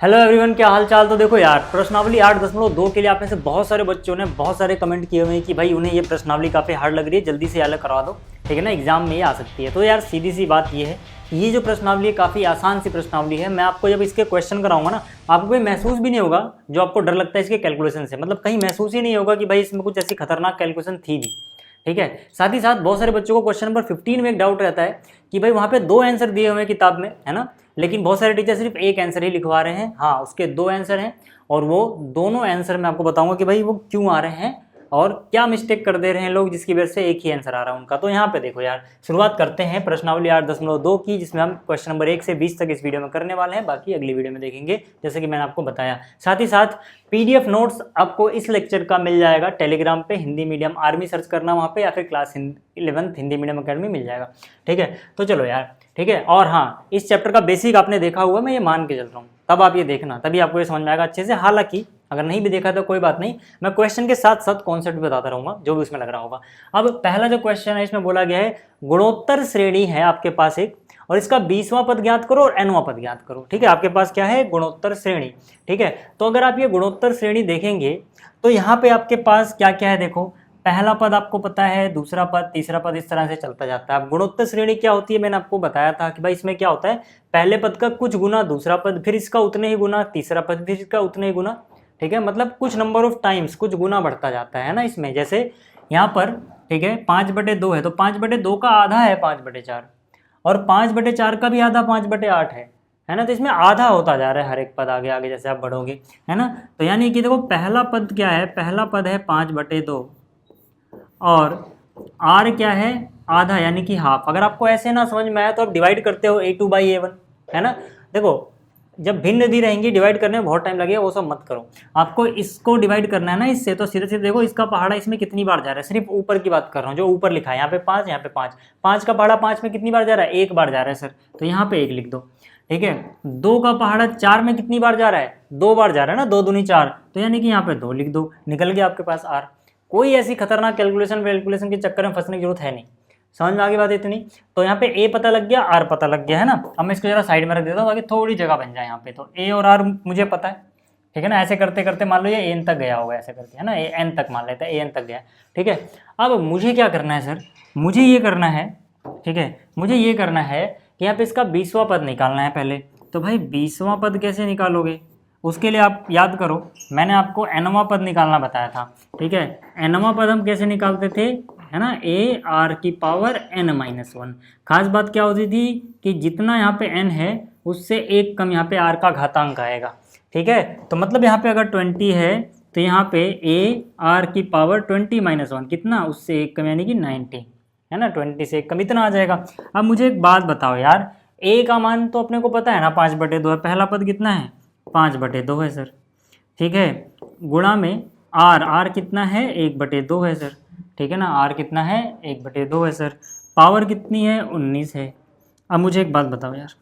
Hello everyone, क्या हाल चाल। तो देखो यार, प्रश्नावली 8.2 के लिए आप में से बहुत सारे बच्चों ने बहुत सारे कमेंट किए हुए हैं कि भाई उन्हें ये प्रश्नावली काफ़ी हार्ड लग रही है, जल्दी से अलग करवा दो, ठीक है ना, एग्जाम में ये आ सकती है। तो यार सीधी सी बात ये है कि ये जो प्रश्नावली है काफ़ी आसान सी प्रश्नावली है। मैं आपको जब इसके क्वेश्चन कराऊंगा ना, आपको कोई महसूस भी नहीं होगा जो आपको डर लगता है इसके कैलकुलेशन से, मतलब कहीं महसूस ही नहीं होगा कि भाई इसमें कुछ ऐसी खतरनाक कैलकुलेशन थी भी, ठीक है। साथ ही साथ बहुत सारे बच्चों को क्वेश्चन नंबर 15 में एक डाउट रहता है कि भाई वहाँ पे 2 आंसर दिए हुए हैं किताब में, है ना, लेकिन बहुत सारे टीचर सिर्फ एक आंसर ही लिखवा रहे हैं। हाँ, उसके 2 आंसर हैं और वो दोनों आंसर मैं आपको बताऊंगा कि भाई वो क्यों आ रहे हैं और क्या मिस्टेक कर दे रहे हैं लोग जिसकी वजह से एक ही आंसर आ रहा है उनका। तो यहाँ पे देखो यार, शुरुआत करते हैं प्रश्नावली 8.2 की, जिसमें हम क्वेश्चन नंबर 1 से 20 तक इस वीडियो में करने वाले हैं, बाकी अगली वीडियो में देखेंगे जैसे कि मैंने आपको बताया। साथ ही साथ पीडीएफ नोट्स आपको इस लेक्चर का मिल जाएगा टेलीग्राम पे, हिंदी मीडियम आर्मी सर्च करना वहाँ पे, या फिर class 11th Hindi medium academy मिल जाएगा, ठीक है। तो चलो यार, ठीक है। और हाँ, इस चैप्टर का बेसिक आपने देखा हुआ, मैं ये मान के चल रहा हूँ, तब आप ये देखना, तभी आपको ये समझ में आएगा अच्छे से। हालांकि अगर नहीं भी देखा तो कोई बात नहीं, मैं क्वेश्चन के साथ साथ कॉन्सेप्ट बताता रहूंगा जो भी उसमें लग रहा होगा। अब पहला जो क्वेश्चन है इसमें बोला गया है गुणोत्तर श्रेणी है आपके पास एक, और इसका 20वां पद ज्ञात करो और nवां पद ज्ञात करो, ठीक है। आपके पास क्या है, गुणोत्तर श्रेणी, ठीक है। तो अगर आप ये गुणोत्तर श्रेणी देखेंगे तो यहाँ पे आपके पास क्या क्या है, देखो पहला पद आपको पता है, दूसरा पद, तीसरा पद, इस तरह से चलता जाता है। अब गुणोत्तर श्रेणी क्या होती है, मैंने आपको बताया था कि भाई इसमें क्या होता है, पहले पद का कुछ गुना दूसरा पद, फिर इसका उतने ही गुना तीसरा पद, फिर इसका उतने ही गुना, ठीक है। मतलब कुछ नंबर ऑफ टाइम्स कुछ गुना बढ़ता जाता है ना इसमें। जैसे यहाँ पर, ठीक है, 5/2 है तो 5/2 का आधा है 5/4, और 5/4 का भी आधा 5/8 है ना। तो इसमें आधा होता जा रहा है हर एक पद आगे आगे जैसे आप बढ़ोगे, है ना। तो यानी कि देखो पहला पद क्या है, पहला पद है 5/2 और आर क्या है, आधा यानी कि हाफ। अगर आपको ऐसे ना समझ में आया तो आप डिवाइड करते हो a2/a1, है ना। देखो जब भिन्न नदी रहेंगी डिवाइड करने में बहुत टाइम लगेगा, वो सब मत करो, आपको इसको डिवाइड करना है ना इससे। तो सीधे सीधे देखो इसका पहाड़ा इसमें कितनी बार जा रहा है, सिर्फ ऊपर की बात कर रहा हूँ, जो ऊपर लिखा है यहाँ पे 5, यहाँ पे 5, 5 का पहाड़ा 5 में कितनी बार जा रहा है, 1 बार जा रहा है सर, तो यहाँ पे 1 लिख दो, ठीक है। 2 का पहाड़ा 4 में कितनी बार जा रहा है, 2 बार जा रहा है ना, 2 दूनी 4, तो यानी कि यहाँ पे 2 लिख दो, निकल गया आपके पास आर। कोई ऐसी खतरनाक कैलकुलेशन के चक्कर में फंसने की जरूरत है नहीं। समझ में आगे बात इतनी। तो यहाँ पे ए पता लग गया, आर पता लग गया, है ना। अब मैं इसको जरा साइड में रख देता हूँ ताकि थोड़ी जगह बन जाए यहाँ पे। तो ए और आर मुझे पता है, ठीक है ना। ऐसे करते करते मान लो ये एन तक गया होगा, ऐसे करके, है ना, ए एन तक मान लेते हैं, ए एन तक गया, ठीक है। अब मुझे क्या करना है सर, मुझे ये करना है, ठीक है, मुझे ये करना है कि यहाँ पे इसका 20वां पद निकालना है पहले। तो भाई 20वां पद कैसे निकालोगे, उसके लिए आप याद करो, मैंने आपको nवां पद निकालना बताया था, ठीक है। nवां पद हम कैसे निकालते थे, है ना, a r की पावर n-1। खास बात क्या होती थी कि जितना यहाँ पे n है उससे एक कम यहाँ पे r का घातांक आएगा, ठीक है। तो मतलब यहाँ पे अगर 20 है तो यहाँ पे a r की पावर 20-1 कितना, उससे एक कम यानी कि 90, है ना, 20 से एक कम इतना आ जाएगा। अब मुझे एक बात बताओ यार, a का मान तो अपने को पता है ना 5/2 है, पहला पद कितना है 5/2 है सर, ठीक है। गुणा में आर कितना है 1/2 है सर, ठीक है ना, आर कितना है 1/2 है सर। पावर कितनी है 19 है। अब मुझे एक बात बताओ यार,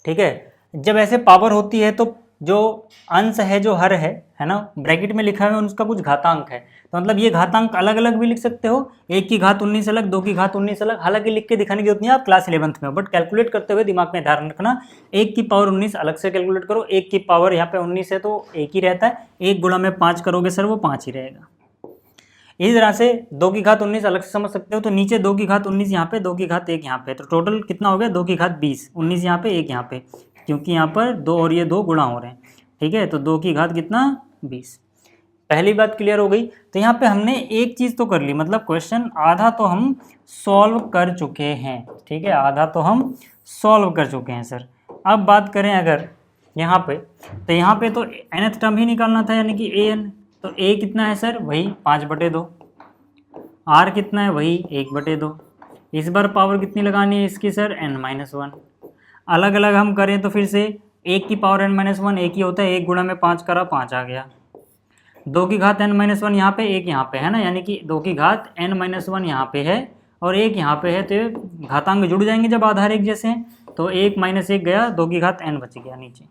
ठीक है, जब ऐसे पावर होती है तो जो अंश है, जो हर है ना, ब्रैकेट में लिखा हुआ है उसका कुछ घातांक है, तो मतलब ये घातांक अलग अलग भी लिख सकते हो, 1 की घात 19 अलग, 2 की घात 19 अलग, हालांकि लिख के दिखाने की जरूरत नहीं है, आप क्लास 11th में हो, बट कैलकुलेट करते हुए दिमाग में ध्यान रखना, 1 की पावर 19 अलग से कैलकुलेट करो, 1 की पावर यहाँ पे 19 है तो 1 ही रहता है, 1 गुणा में 5 करोगे सर वो 5 ही रहेगा। इसी तरह से 2 की घात 19 अलग से समझ सकते हो, तो नीचे 2 की घात 19 यहाँ पे, 2 की घात 1 यहाँ पे, तो टोटल कितना हो गया 2 की घात 20, 19 यहाँ पे 1 यहाँ पे, क्योंकि यहाँ पर 2 और ये 2 गुणा हो रहे हैं, ठीक है। तो 2 की घात कितना 20, पहली बात क्लियर हो गई। तो यहाँ पे हमने एक चीज़ तो कर ली, मतलब क्वेश्चन आधा तो हम सॉल्व कर चुके हैं, ठीक है, आधा तो हम सॉल्व कर चुके हैं सर। अब बात करें अगर यहाँ पे, तो यहाँ पे तो nth टर्म ही निकालना था यानी कि an, तो a कितना है सर, वही 5/2, r कितना है वही 1/2, इस बार पावर कितनी लगानी है इसकी सर n-1। अलग अलग हम करें तो फिर से 1 की पावर n-1 एक ही होता है, 1 गुणा में 5 करा 5 आ गया, 2 की घात n-1 यहाँ पे, 1 यहाँ पे, है ना, यानी कि 2 की घात n-1 यहाँ पे है और 1 यहाँ पे है, तो ये घातांक जुड़ जाएंगे जब आधार एक जैसे हैं, तो 1 - 1 गया, 2 की घात n बच गया नीचे,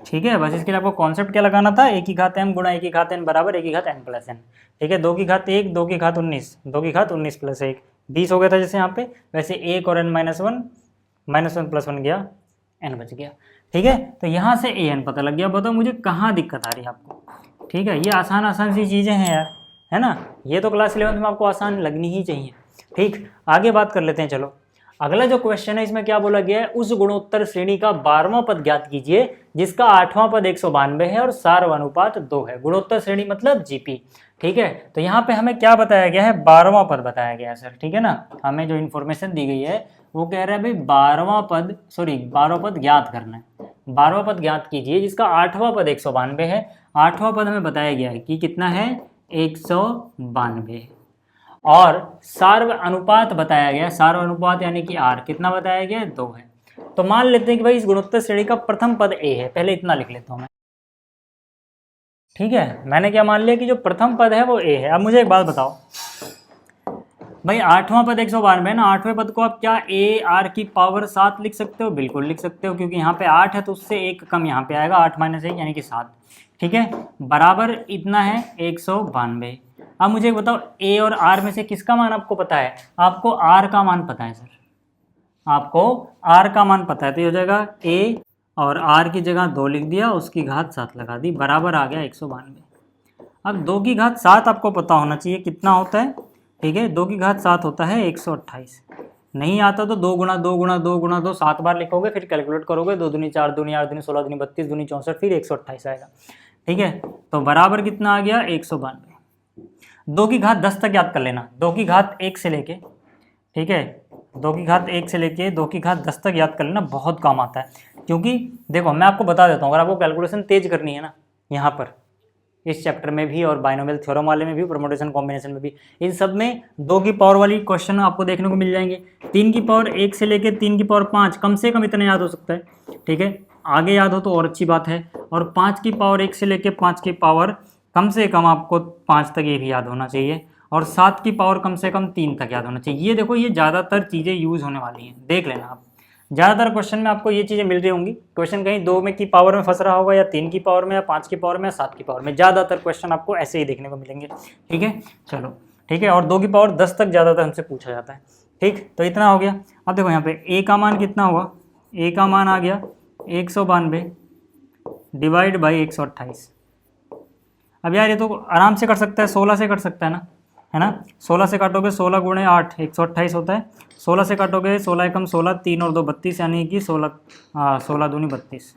ठीक है। बस इसके लिए आपको कॉन्सेप्ट क्या लगाना था, 1 की घात m गुणा 1 की घात n बराबर 1 की घात n प्लस n, ठीक है। 2 की घात 1, 2 की घात 19, 2 की घात 19 + 1 20 हो गया था जैसे यहाँ पे, वैसे 1 और n-1 -1 + 1 गया n बच गया। ठीक है, तो यहाँ से an पता लग गया। बताओ मुझे कहाँ दिक्कत आ रही है आपको। ठीक है, ये आसान आसान सी चीज़ें हैं यार, है ना, ये तो क्लास 11 में आपको आसान लगनी ही चाहिए। ठीक, आगे बात कर लेते हैं। चलो अगला जो क्वेश्चन है इसमें क्या बोला गया है, उस गुणोत्तर श्रेणी का 12वां पद ज्ञात कीजिए जिसका 8वां पद 192 है और सार्वनुपात 2 है। गुणोत्तर श्रेणी मतलब जीपी। ठीक है, तो यहाँ पे हमें क्या बताया गया है, 12वां पद बताया गया है सर। ठीक है ना, हमें जो इन्फॉर्मेशन दी गई है वो कह रहा है भाई 12वां पद ज्ञात करना है। 12वां पद ज्ञात कीजिए जिसका 8वां पद 192 है। 8वां पद हमें बताया गया है कि कितना है, 192, और सार्व अनुपात बताया गया, सार्व अनुपात यानी कि आर कितना बताया गया है, 2 है। तो मान लेते हैं कि भाई इस गुणोत्तर श्रेणी का प्रथम पद ए है, पहले इतना लिख लेता हूं मैं। ठीक है, मैंने क्या मान लिया कि जो प्रथम पद है वो ए है। अब मुझे एक बात बताओ भाई, 8वां पद 192 है ना, 8वें पद को आप क्या ए आर की पावर 7 लिख सकते हो, बिल्कुल लिख सकते हो, क्योंकि यहाँ पे 8 है तो उससे एक कम यहाँ पे आएगा, 8 - 1 यानी कि 7। ठीक है, बराबर इतना है 192। अब मुझे बताओ ए और आर में से किसका मान आपको पता है, आपको आर का मान पता है सर, आपको आर का मान पता है, तो ये हो जाएगा ए और आर की जगह 2 लिख दिया, उसकी घात 7 लगा दी, बराबर आ गया 192। अब 2 की घात 7 आपको पता होना चाहिए कितना होता है। ठीक है, 2 की घात 7 होता है 128। नहीं आता तो 2 गुणा 2 गुणा 2 गुणा 2 7 बार लिखोगे, फिर कैलकुलेट करोगे, 2 दूनी 4 दूनी 8 दूनी 16 दूनी 32 दूनी 64, फिर 128 आएगा। ठीक है, तो बराबर कितना आ गया, 192। 2 की घात 10 तक याद कर लेना, 2 की घात 1 से लेके, ठीक है, 2 की घात 1 से लेके 2 की घात 10 तक याद कर लेना, बहुत काम आता है। क्योंकि देखो मैं आपको बता देता हूँ, अगर आपको कैलकुलेशन तेज करनी है ना, यहाँ पर इस चैप्टर में भी और बाइनोमियल थ्योरम वाले में भी, परमुटेशन कॉम्बिनेशन में भी, इन सब में 2 की पावर वाली क्वेश्चन आपको देखने को मिल जाएंगे। 3 की पावर 1 से लेके 3 की पावर 5, कम से कम इतना याद हो सकता है। ठीक है, आगे याद हो तो और अच्छी बात है। और 5 की पावर 1 से लेके 5 की पावर कम से कम आपको 5 तक ये भी याद होना चाहिए, और 7 की पावर कम से कम 3 तक याद होना चाहिए। ये देखो, ये ज़्यादातर चीज़ें यूज़ होने वाली हैं, देख लेना आप। ज़्यादातर क्वेश्चन में आपको ये चीज़ें मिल रही होंगी। क्वेश्चन कहीं 2 में की पावर में फंस रहा होगा, या 3 की पावर में, या 5 की पावर में, या 7 की पावर में। ज़्यादातर क्वेश्चन आपको ऐसे ही देखने को मिलेंगे। ठीक है, चलो ठीक है, और 2 की पावर 10 तक ज़्यादातर हमसे पूछा जाता है। ठीक, तो इतना हो गया। अब देखो यहाँ पे ए का मान कितना हुआ, ए का मान आ गया 192 डिवाइड बाई 128। अब यार ये तो आराम से कर सकता है, 16 से कर सकता है ना, है ना। 16 से काटोगे 16 गुणे 8 128 होता है। 16 से काटोगे 16 एकम 16, 3 और 2 32, यानी कि 16 दूनी 32।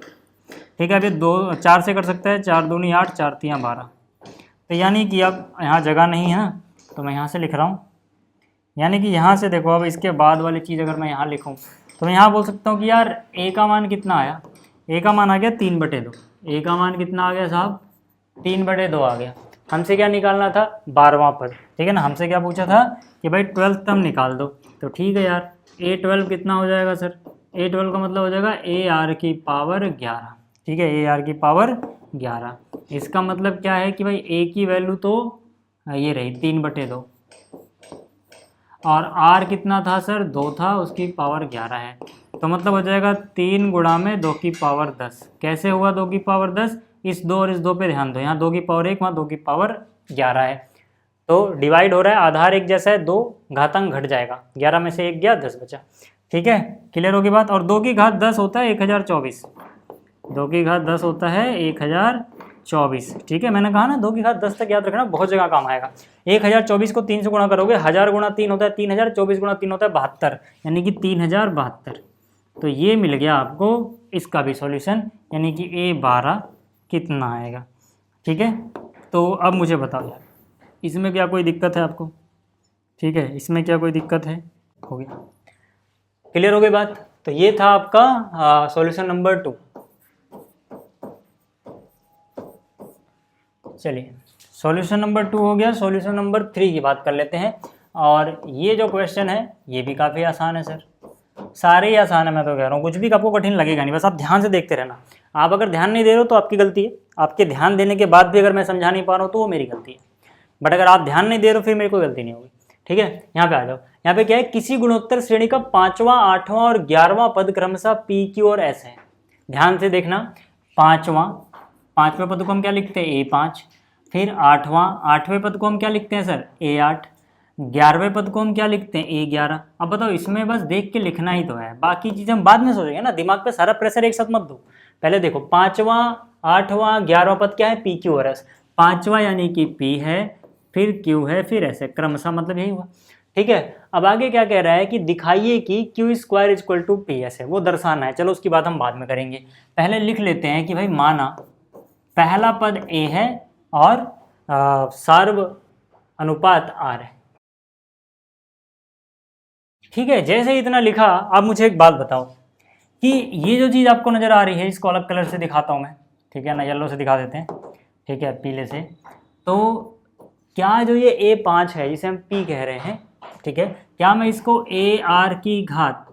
ठीक है, अब ये 4 से कर सकता है, 4 दूनी 8, 4 3 12। तो यानी कि अब यहाँ जगह नहीं है ना, तो मैं यहाँ से लिख रहा हूँ, यानी कि यहाँ से देखो, अब इसके बाद वाली चीज़ अगर मैं यहाँ लिखूँ तो मैं यहाँ बोल सकता हूँ कि यार ए का मान कितना आया, ए का मान आ गया 3/2। ए का मान कितना आ गया साहब, 3/2 आ गया। हमसे क्या निकालना था, 12वां पद। ठीक है ना, हमसे क्या पूछा था कि भाई 12th टर्म निकाल दो। तो ठीक है यार, A12 कितना हो जाएगा सर, A12 का मतलब हो जाएगा AR की पावर 11। ठीक है, AR की पावर 11। इसका मतलब क्या है कि भाई A की वैल्यू तो ये रही 3/2, और R कितना था सर, 2 था, उसकी पावर 11 है। तो मतलब हो जाएगा 3 गुणा में 2 की पावर 10। कैसे हुआ 2 की पावर 10, इस 2 और इस 2 पे ध्यान दो, यहाँ 2 की पावर 1, वहाँ 2 की पावर 11 है। तो डिवाइड हो रहा है, आधार एक जैसा है, 2 घातांक घट जाएगा, 11 में से 1 गया, 10 बचा। ठीक है, क्लियर होगी बात। और 2 की घात 10 होता है 1024, 2 की घात 10 होता है 1024। ठीक है, मैंने कहा ना 2 की घात 10 तक याद रखना, बहुत जगह काम आएगा। 1024 को 3 से गुणा करोगे, 1000 गुणा 3 होता है 3000, 24 गुणा 3 होता है 72, यानी कि 3072। तो ये मिल गया आपको इसका भी सॉल्यूशन, यानी कि A12 कितना आएगा। ठीक है, तो अब मुझे बताओ यार, इसमें क्या कोई दिक्कत है आपको। ठीक है, इसमें क्या कोई दिक्कत है, हो गया, क्लियर हो गई बात। तो ये था आपका सॉल्यूशन नंबर 2। चलिए, सॉल्यूशन नंबर 2 हो गया। सॉल्यूशन नंबर 3 की बात कर लेते हैं। और ये जो क्वेश्चन है ये भी काफ़ी आसान है सर, सारे ही आसान है, मैं तो कह रहा हूँ, कुछ भी आपको कठिन लगेगा नहीं, बस आप ध्यान से देखते रहना। आप अगर ध्यान नहीं दे रहे हो तो आपकी गलती है, आपके ध्यान देने के बाद भी अगर मैं समझा नहीं पा रहा हूँ तो वो मेरी गलती है, बट अगर आप ध्यान नहीं दे रहे हो फिर मेरी कोई गलती नहीं होगी। ठीक है, यहाँ पे आ जाओ। यहाँ पे क्या है, किसी गुणोत्तर श्रेणी का 5वां 8वां और 11वां पद क्रमशः P, Q और S है। ध्यान से देखना, 5वें पद को हम क्या लिखते हैं, A5। फिर 8वें पद को हम क्या लिखते हैं सर, A8। 11वें पद को हम क्या लिखते हैं, A11। अब बताओ इसमें बस देख के लिखना ही तो है, बाकी चीज़ें हम बाद में सोचेंगे ना, दिमाग पे सारा प्रेशर एक साथ मत दो। पहले देखो 5वां 8वां 11वां पद क्या है, PQRS। 5वां यानी कि P है, फिर Q है, फिर ऐसे क्रमशः, मतलब यही हुआ। ठीक है, अब आगे क्या कह रहा है कि दिखाइए कि Q² = PS है, वो दर्शाना है। चलो उसकी बात हम बाद में करेंगे, पहले लिख लेते हैं कि भाई माना पहला पद A है और सार्व अनुपात R है। ठीक है, जैसे इतना लिखा, अब मुझे एक बात बताओ कि ये जो चीज़ आपको नज़र आ रही है, इसको अलग कलर से दिखाता हूँ मैं, ठीक है ना, येलो से दिखा देते हैं, ठीक है, पीले से। तो क्या जो ये A5 है जिसे हम P कह रहे हैं, ठीक है, क्या मैं इसको AR की घात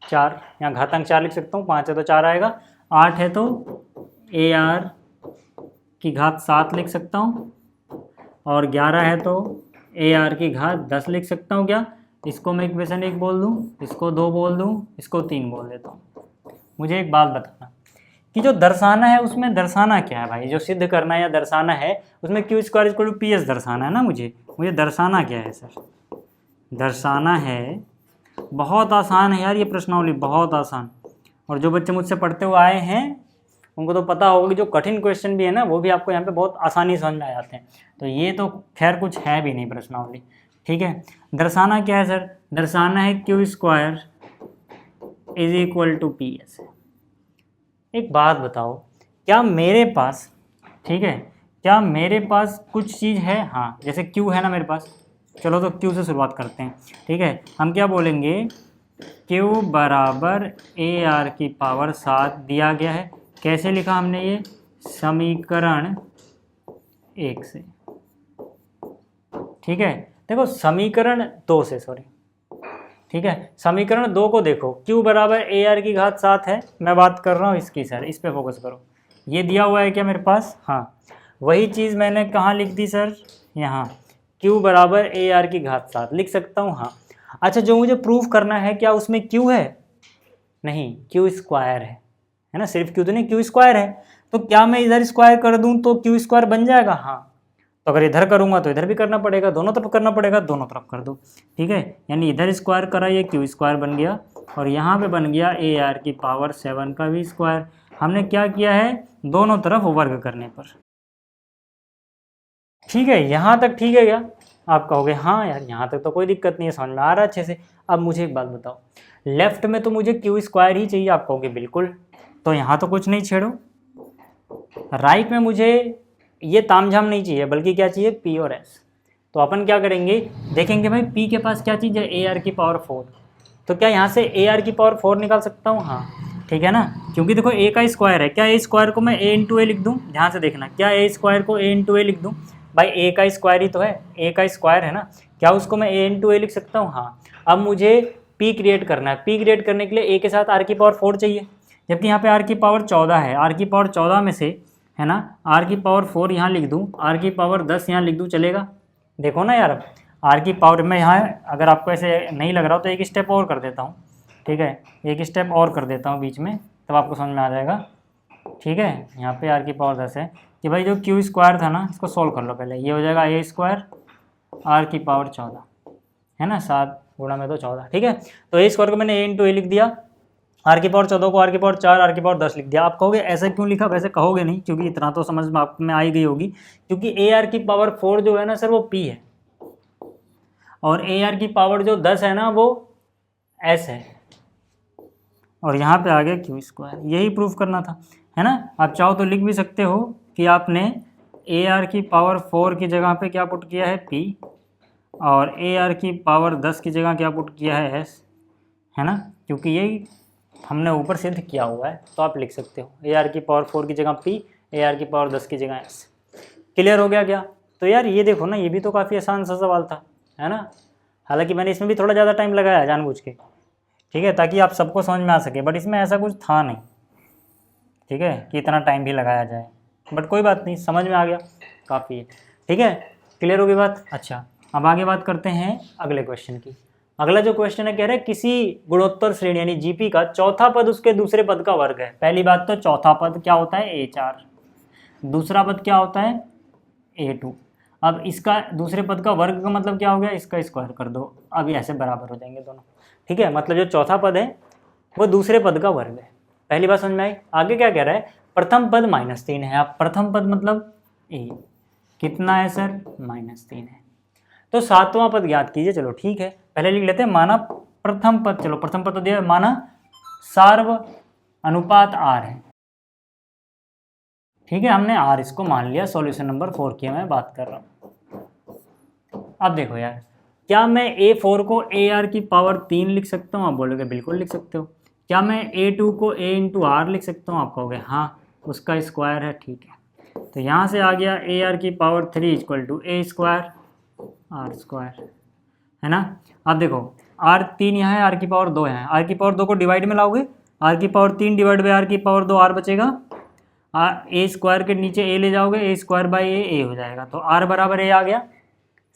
4, यहाँ घातांक 4 लिख सकता हूँ, 5 है तो 4 आएगा, 8 है तो AR की घात 7 लिख सकता हूँ, और 11 है तो AR की घात 10 लिख सकता हूँ। क्या इसको मैं इक्वेशन 1 बोल दूँ, इसको 2 बोल दूँ, इसको 3 बोल देता हूँ। मुझे एक बात बताना कि जो दर्शाना है उसमें दर्शाना क्या है भाई, जो सिद्ध करना है या दर्शाना है उसमें Q² = PS दर्शाना है ना। मुझे दर्शाना क्या है सर, दर्शाना है, बहुत आसान है यार ये प्रश्नावली, बहुत आसान। और जो बच्चे मुझसे पढ़ते हुए आए हैं उनको तो पता होगा कि जो कठिन क्वेश्चन भी है ना वो भी आपको यहाँ पे बहुत आसानी समझ में आ जाते हैं। तो ये तो खैर कुछ है भी नहीं प्रश्नावली, ठीक है। दर्शाना क्या है सर, दर्शाना है Q² = PS। एक बात बताओ, क्या मेरे पास, ठीक है, क्या मेरे पास कुछ चीज़ है, हाँ जैसे Q है ना मेरे पास, चलो तो Q से शुरुआत करते हैं, ठीक है। हम क्या बोलेंगे, Q = AR⁴ दिया गया है। कैसे लिखा हमने ये, समीकरण 1 से, ठीक है। देखो समीकरण 2 से, सॉरी, ठीक है, समीकरण 2 को देखो, Q = AR की घात 7 है, मैं बात कर रहा हूँ इसकी सर, इस पे फोकस करो। ये दिया हुआ है क्या मेरे पास, हाँ, वही चीज़ मैंने कहाँ लिख दी सर, यहाँ Q = AR की घात 7 लिख सकता हूँ, हाँ। अच्छा, जो मुझे प्रूफ करना है क्या उसमें Q है, नहीं, Q² है ना, सिर्फ Q तो नहीं, Q² है। तो क्या मैं इधर स्क्वायर कर दूं तो Q² बन जाएगा, हाँ। तो अगर इधर करूंगा तो इधर भी करना पड़ेगा, दोनों तरफ करना पड़ेगा, दोनों तरफ कर दो, ठीक है। यानी इधर स्क्वायर करा, ये Q² बन गया, और यहाँ पे बन गया AR⁴ का भी स्क्वायर। हमने क्या किया है, दोनों तरफ वर्ग करने पर, ठीक है। यहाँ तक ठीक है क्या, आप कहोगे हाँ यार यहाँ तक तो कोई दिक्कत नहीं है, समझ में आ रहा है अच्छे से। अब मुझे एक बात बताओ, लेफ्ट में तो मुझे Q² ही चाहिए, आप कहोगे बिल्कुल, तो यहाँ तो कुछ नहीं छेड़ो। राइट में मुझे ये तामझाम नहीं चाहिए, बल्कि क्या चाहिए, P और S। तो अपन क्या करेंगे, देखेंगे भाई P के पास क्या चीज़ है, AR⁴ तो क्या यहाँ से AR⁴ निकाल सकता हूँ, हाँ, ठीक है ना, क्योंकि देखो A का स्क्वायर है। क्या A² को मैं A × A लिख दूँ, ध्यान से देखना, क्या A² को A × A लिख दूँ, भाई A का स्क्वायर ही तो है, A का स्क्वायर है ना, क्या उसको मैं A × A लिख सकता हूँ, हाँ। अब मुझे P क्रिएट करना है, P क्रिएट करने के लिए A के साथ R⁴ चाहिए, जबकि यहाँ पे R⁴ है, R⁴ में से, है ना, R⁴ यहाँ लिख दूँ, R⁴ यहाँ लिख दूँ, चलेगा। देखो ना यार, R⁴ में यहाँ, अगर आपको ऐसे नहीं लग रहा हो तो एक स्टेप और कर देता हूँ, ठीक है, एक स्टेप और कर देता हूँ बीच में, तब आपको समझ में आ जाएगा, ठीक है। यहाँ पे R⁴ है कि भाई जो Q² था ना, इसको सोल्व कर लो पहले, ये हो जाएगा A² R⁴ है ना, 7 गुणा में तो 14, ठीक है। तो A² को मैंने A × A लिख दिया, R⁴ को R⁴ 4 R⁴ 10 लिख दिया। आप कहोगे ऐसा क्यों लिखा, वैसे कहोगे नहीं, क्योंकि इतना तो समझ में आप में आई गई होगी, क्योंकि AR⁴ जो है ना सर वो P है, और AR⁴ जो 10 है ना वो S है, और यहाँ पे आ गया Q², यही प्रूफ करना था, है ना। आप चाहो तो लिख भी सकते हो कि आपने AR⁴ की जगह पे क्या पुट किया है, P, और AR⁴ 10 की जगह क्या पुट किया है, S, है ना, क्योंकि यही हमने ऊपर सिद्ध किया हुआ है। तो आप लिख सकते हो AR⁴ की जगह P, AR⁴ 10 की जगह S। क्लियर हो गया क्या। तो यार ये देखो ना, ये भी तो काफ़ी आसान सा सवाल था, है ना। हालांकि मैंने इसमें भी थोड़ा ज़्यादा टाइम लगाया जानबूझ के, ठीक है, ताकि आप सबको समझ में आ सके, बट इसमें ऐसा कुछ था नहीं, ठीक है, कि इतना टाइम भी लगाया जाए, बट कोई बात नहीं, समझ में आ गया, काफ़ी है, ठीक है। क्लियर हो गई बात। अच्छा, अब आगे बात करते हैं अगले क्वेश्चन की। अगला जो क्वेश्चन है, कह रहे हैं किसी गुणोत्तर श्रेणी यानी जीपी का चौथा पद उसके दूसरे पद का वर्ग है। पहली बात तो चौथा पद क्या होता है, A4, दूसरा पद क्या होता है, A2। अब इसका दूसरे पद का वर्ग का मतलब क्या हो गया, इसका स्क्वायर कर दो, अब ये ऐसे बराबर हो जाएंगे दोनों। ठीक है, मतलब जो चौथा पद है वो दूसरे पद का वर्ग है। पहली बात समझ में आई। आगे क्या कह रहा है, प्रथम पद -3 है। अब प्रथम पद मतलब ए, कितना है सर, -3 है। तो सातवां पद ज्ञात कीजिए। चलो ठीक है, पहले लिख लेते हैं, माना प्रथम पद, चलो प्रथम पद तो दिया, माना सार्व अनुपात r है। ठीक है, हमने r इसको मान लिया। सॉल्यूशन नंबर 4 की मैं बात कर रहा हूँ। अब देखो यार, क्या मैं a4 को ar की पावर 3 लिख सकता हूँ? आप बोलोगे बिल्कुल लिख सकते हो। क्या मैं a2 को a इंटू आर लिख सकता हूँ? आप कहोगे हाँ, उसका स्क्वायर है। ठीक है, तो यहाँ से आ गया ar की power 3 equal to a square r square, है ना। अब देखो r3 यहाँ है, r की पावर 2 है, r की पावर 2 को डिवाइड में लाओगे, r की पावर 3 डिवाइड बाई r की पावर 2 r बचेगा, ए स्क्वायर के नीचे ए ले जाओगे, ए स्क्वायर बाई ए हो जाएगा, तो r बराबर ए आ गया।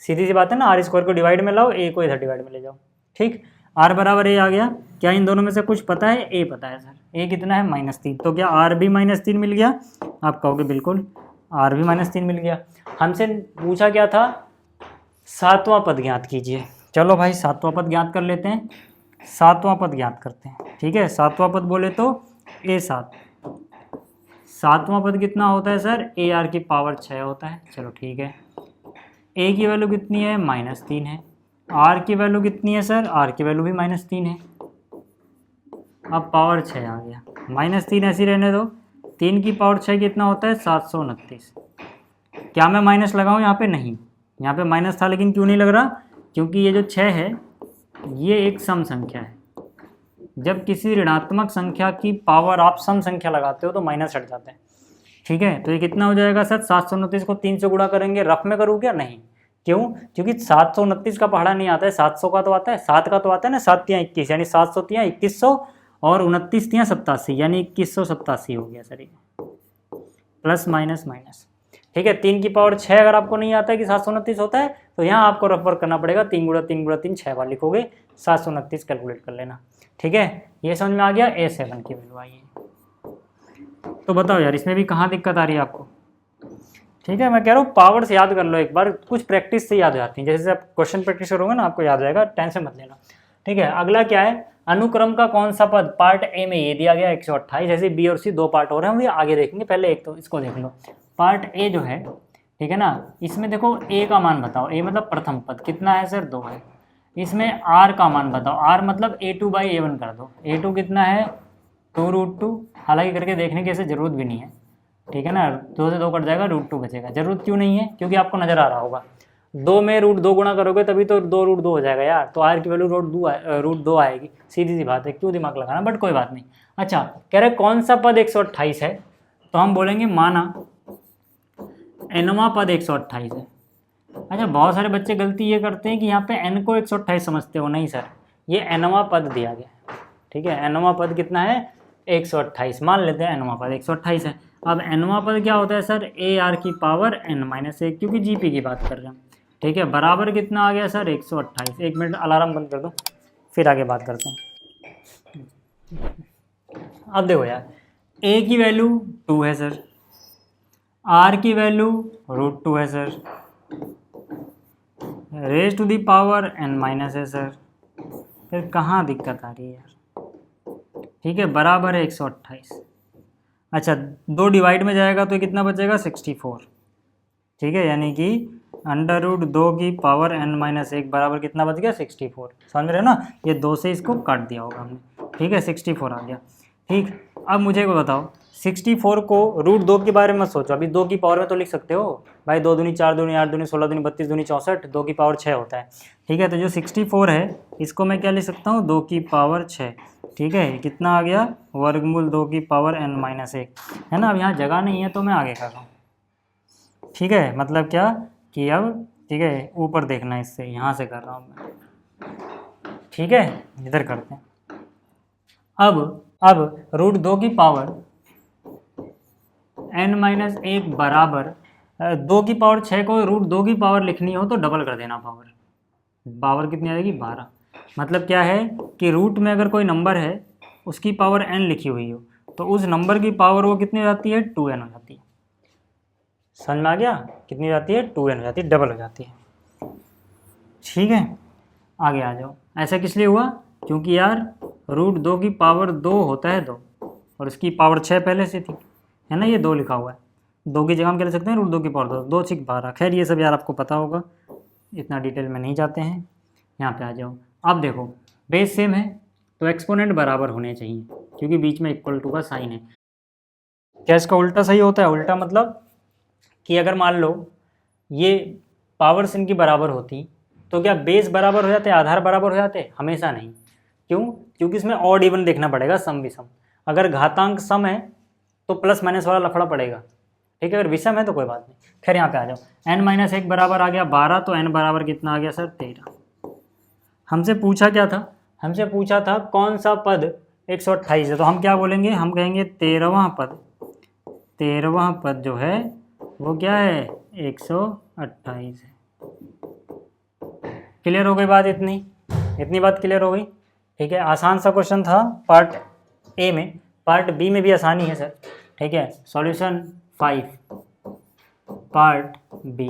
सीधी सी बात है ना, आर स्क्वायर को डिवाइड में लाओ, ए को इधर डिवाइड में ले जाओ। ठीक, आर बराबर ए आ गया। क्या इन दोनों में से कुछ पता है? ए पता है सर। ए कितना है? -3। तो क्या आर भी -3 मिल गया? आप कहोगे बिल्कुल, आर भी -3 मिल गया। हमसे पूछा क्या था, सातवां पद ज्ञात कीजिए। चलो भाई सातवां पद ज्ञात कर लेते हैं, सातवां पद ज्ञात करते हैं। ठीक है, सातवां पद बोले तो a7। सातवां पद कितना होता है सर? ar की पावर 6 होता है। चलो ठीक है, a की वैल्यू कितनी है? -3 है। r की वैल्यू कितनी है सर? r की वैल्यू भी -3 है। अब पावर 6 आ गया, -3 ऐसी रहने दो। 3 की पावर 6 कितना होता है? 729। क्या मैं माइनस लगाऊं यहाँ पे? नहीं, यहाँ पे माइनस था, लेकिन क्यों नहीं लग रहा? क्योंकि ये जो 6 है ये एक सम संख्या है। जब किसी ऋणात्मक संख्या की पावर आप सम संख्या लगाते हो तो माइनस हट जाते हैं। ठीक है, तो ये कितना हो जाएगा सर? 729 को 3 से गुणा करेंगे। रफ में करूँ क्या? नहीं, क्यों? क्योंकि 729 का पहाड़ा नहीं आता है, 700 का तो आता है, 7 का तो आता है ना, 7 तियाँ 21, यानी 700 तियाँ 2100 और 29 तियाँ 87, यानी 2187 हो गया सर ये, प्लस माइनस माइनस। ठीक है, 3 की पावर 6 अगर आपको नहीं आता है कि 729 होता है, तो यहाँ आपको रफ वर्क करना पड़ेगा, 3 गुणा 3 गुणा 3 6 बार लिखोगे, 729 कैलकुलेट कर लेना। ठीक है, ये समझ में आ गया। a7 की वैल्यू आई है। तो बताओ यार, इसमें भी कहाँ दिक्कत आ रही है आपको? ठीक है, मैं कह रहा हूँ पावर से याद कर लो एक बार, कुछ प्रैक्टिस से याद हो जाती है। जैसे आप क्वेश्चन प्रैक्टिस करोगे ना, आपको याद आएगा, टेंशन मत लेना। ठीक है, अगला क्या है, अनुक्रम का कौन सा पद? पार्ट ए में ये दिया गया 128, जैसे बी और सी दो पार्ट हो रहे हैं, हम ये आगे देखेंगे, पहले एक तो इसको देख लो। पार्ट ए जो है, ठीक है ना, इसमें देखो ए का मान बताओ। ए मतलब प्रथम पद कितना है सर? 2 है। इसमें आर का मान बताओ। आर मतलब a2 बाई a1 कर दो। a2 कितना है? 2√2। हालांकि करके देखने की ऐसे जरूरत भी नहीं है। ठीक है ना, 2 से 2 कट जाएगा, √2 बचेगा। जरूरत क्यों नहीं है? क्योंकि आपको नजर आ रहा होगा 2 में √2 गुणा करोगे तभी तो 2√2 हो जाएगा यार। तो आर की वैल्यू √2 आएगी, सीधी सी बात है, क्यों दिमाग लगाना, बट कोई बात नहीं। अच्छा, कह रहे कौन सा पद 128 है? तो हम बोलेंगे माना nवां पद 128 है। अच्छा, बहुत सारे बच्चे गलती ये करते हैं कि यहाँ पे n को 128 समझते हो। नहीं सर, ये nवां पद दिया गया। ठीक है, nवां पद कितना है? 128। मान लेते हैं nवां पद 128 है। अब nवां पद क्या होता है सर? ar की पावर n-1, क्योंकि जीपी की बात कर रहे हैं। ठीक है, बराबर कितना आ गया सर? 128। 1 मिनट अलार्म बंद कर दो, फिर आगे बात करते हैं। अब देखो यार, a की वैल्यू 2 है सर, r की वैल्यू √2 है sir, raise to the power n- है सर। फिर कहाँ दिक्कत आ रही है यार? ठीक है, बराबर है 128। अच्छा, 2 डिवाइड में जाएगा तो कितना बचेगा? 64। ठीक है, यानी कि √2 की पावर n-1 बराबर कितना बच गया? 64। समझ रहे हो ना? ये 2 से इसको काट दिया होगा हमने। ठीक है, 64 आ गया। ठीक, अब मुझे को बताओ, 64 को √2 के बारे में मत सोचो, अभी 2 की पावर में तो लिख सकते हो भाई। 2 दूनी 4 दूनी 8 दूनी 16 दूनी 32 दूनी 64, 2 की पावर 6 होता है। ठीक है, तो जो 64 है इसको मैं क्या लिख सकता हूँ? 2 की पावर 6। ठीक है, कितना आ गया? वर्गमूल 2 की पावर n-1, है ना। अब यहाँ जगह नहीं है तो मैं आगे कर रहा हूँ। ठीक है, मतलब क्या कि अब, ठीक है, ऊपर देखना, इससे यहाँ से कर रहा हूँ मैं। ठीक है, इधर करते हैं। अब √2 की पावर n-1 बराबर 2 की पावर 6 को √2 की पावर लिखनी हो तो डबल कर देना पावर। पावर कितनी आ जाएगी? 12। मतलब क्या है कि रूट में अगर कोई नंबर है उसकी पावर n लिखी हुई हो तो उस नंबर की पावर वो कितनी हो जाती है? 2n हो जाती है। समझ में आ गया? कितनी हो जाती है? 2n हो जाती है, डबल हो जाती है। ठीक है, आगे आ जाओ। ऐसा किस लिए हुआ? क्योंकि यार √2 की पावर 2 होता है 2, और इसकी पावर 6 पहले से थी, है ना, ये 2 लिखा हुआ है। 2 की जगह हम क्या ले सकते हैं? √2 की पावर 2, 2 6 12। खैर ये सब यार आपको पता होगा, इतना डिटेल में नहीं जाते हैं। यहाँ पे आ जाओ। अब देखो बेस सेम है तो एक्सपोनेंट बराबर होने चाहिए, क्योंकि बीच में इक्वल टू का साइन है। क्या इसका उल्टा सही होता है? उल्टा मतलब कि अगर मान लो ये पावर्स इनकी बराबर होती तो क्या बेस बराबर हो जाते, आधार बराबर हो जाते? हमेशा नहीं। क्यों? क्योंकि इसमें ऑड इवन देखना पड़ेगा, सम विषम। अगर घातांक सम है तो प्लस माइनस वाला लफड़ा पड़ेगा, ठीक है। अगर विषम है तो कोई बात नहीं। खैर यहाँ पे आ जाओ। n-1 बराबर आ गया 12, तो n बराबर कितना आ गया सर? 13। हमसे पूछा क्या था? हमसे पूछा था कौन सा पद 128 है, तो हम क्या बोलेंगे? हम कहेंगे 13वां पद। 13वां पद जो है वो क्या है? 128 है। क्लियर हो गई बात? इतनी बात क्लियर हो गई? ठीक है, आसान सा क्वेश्चन था पार्ट ए में। पार्ट बी में भी आसानी है सर, ठीक है। Solution 5 part B.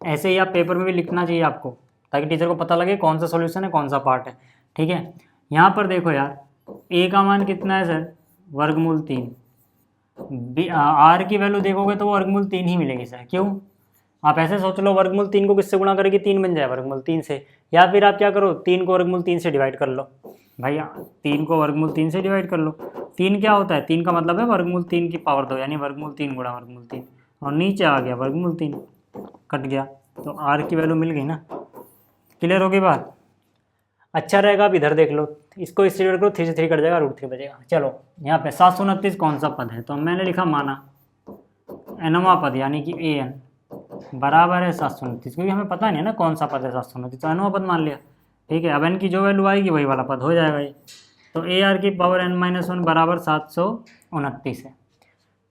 ऐसे ही आप पेपर में भी लिखना चाहिए आपको, ताकि टीचर को पता लगे कौन सा सॉल्यूशन है, कौन सा पार्ट है, ठीक है। यहाँ पर देखो यार, ए का मान कितना है सर? वर्गमूल 3। आर की वैल्यू देखोगे तो वो वर्गमूल 3 ही मिलेगी सर। क्यों? आप ऐसे सोच लो, वर्गमूल 3 को किससे गुणा करेगी? 3 बन जाए वर्गमूल 3 से। या फिर आप क्या करो, 3 को वर्गमूल 3 से डिवाइड कर लो। भाई 3 को वर्गमूल 3 से डिवाइड कर लो। 3 क्या होता है? 3 का मतलब है वर्गमूल 3 की पावर 2, यानी वर्गमूल 3 गुणा वर्गमूल 3, और नीचे आ गया वर्गमूल 3, कट गया, तो आर की वैल्यू मिल गई ना। क्लियर हो गई बात? अच्छा रहेगा, आप इधर देख लो, इसको इस डिवाइड करो, 3 से 3 कट जाएगा, √3 बचेगा। चलो यहाँ पे 729 कौन सा पद है? तो मैंने लिखा माना nवां पद, यानी कि an बराबर है 729, क्योंकि हमें पता नहीं है ना कौन सा पद है 729, तो nवां पद मान लिया, ठीक है। अब n की जो वैल्यू आएगी वही वाला पद हो जाएगा ये। तो ar की पावर n-1 बराबर 729 है,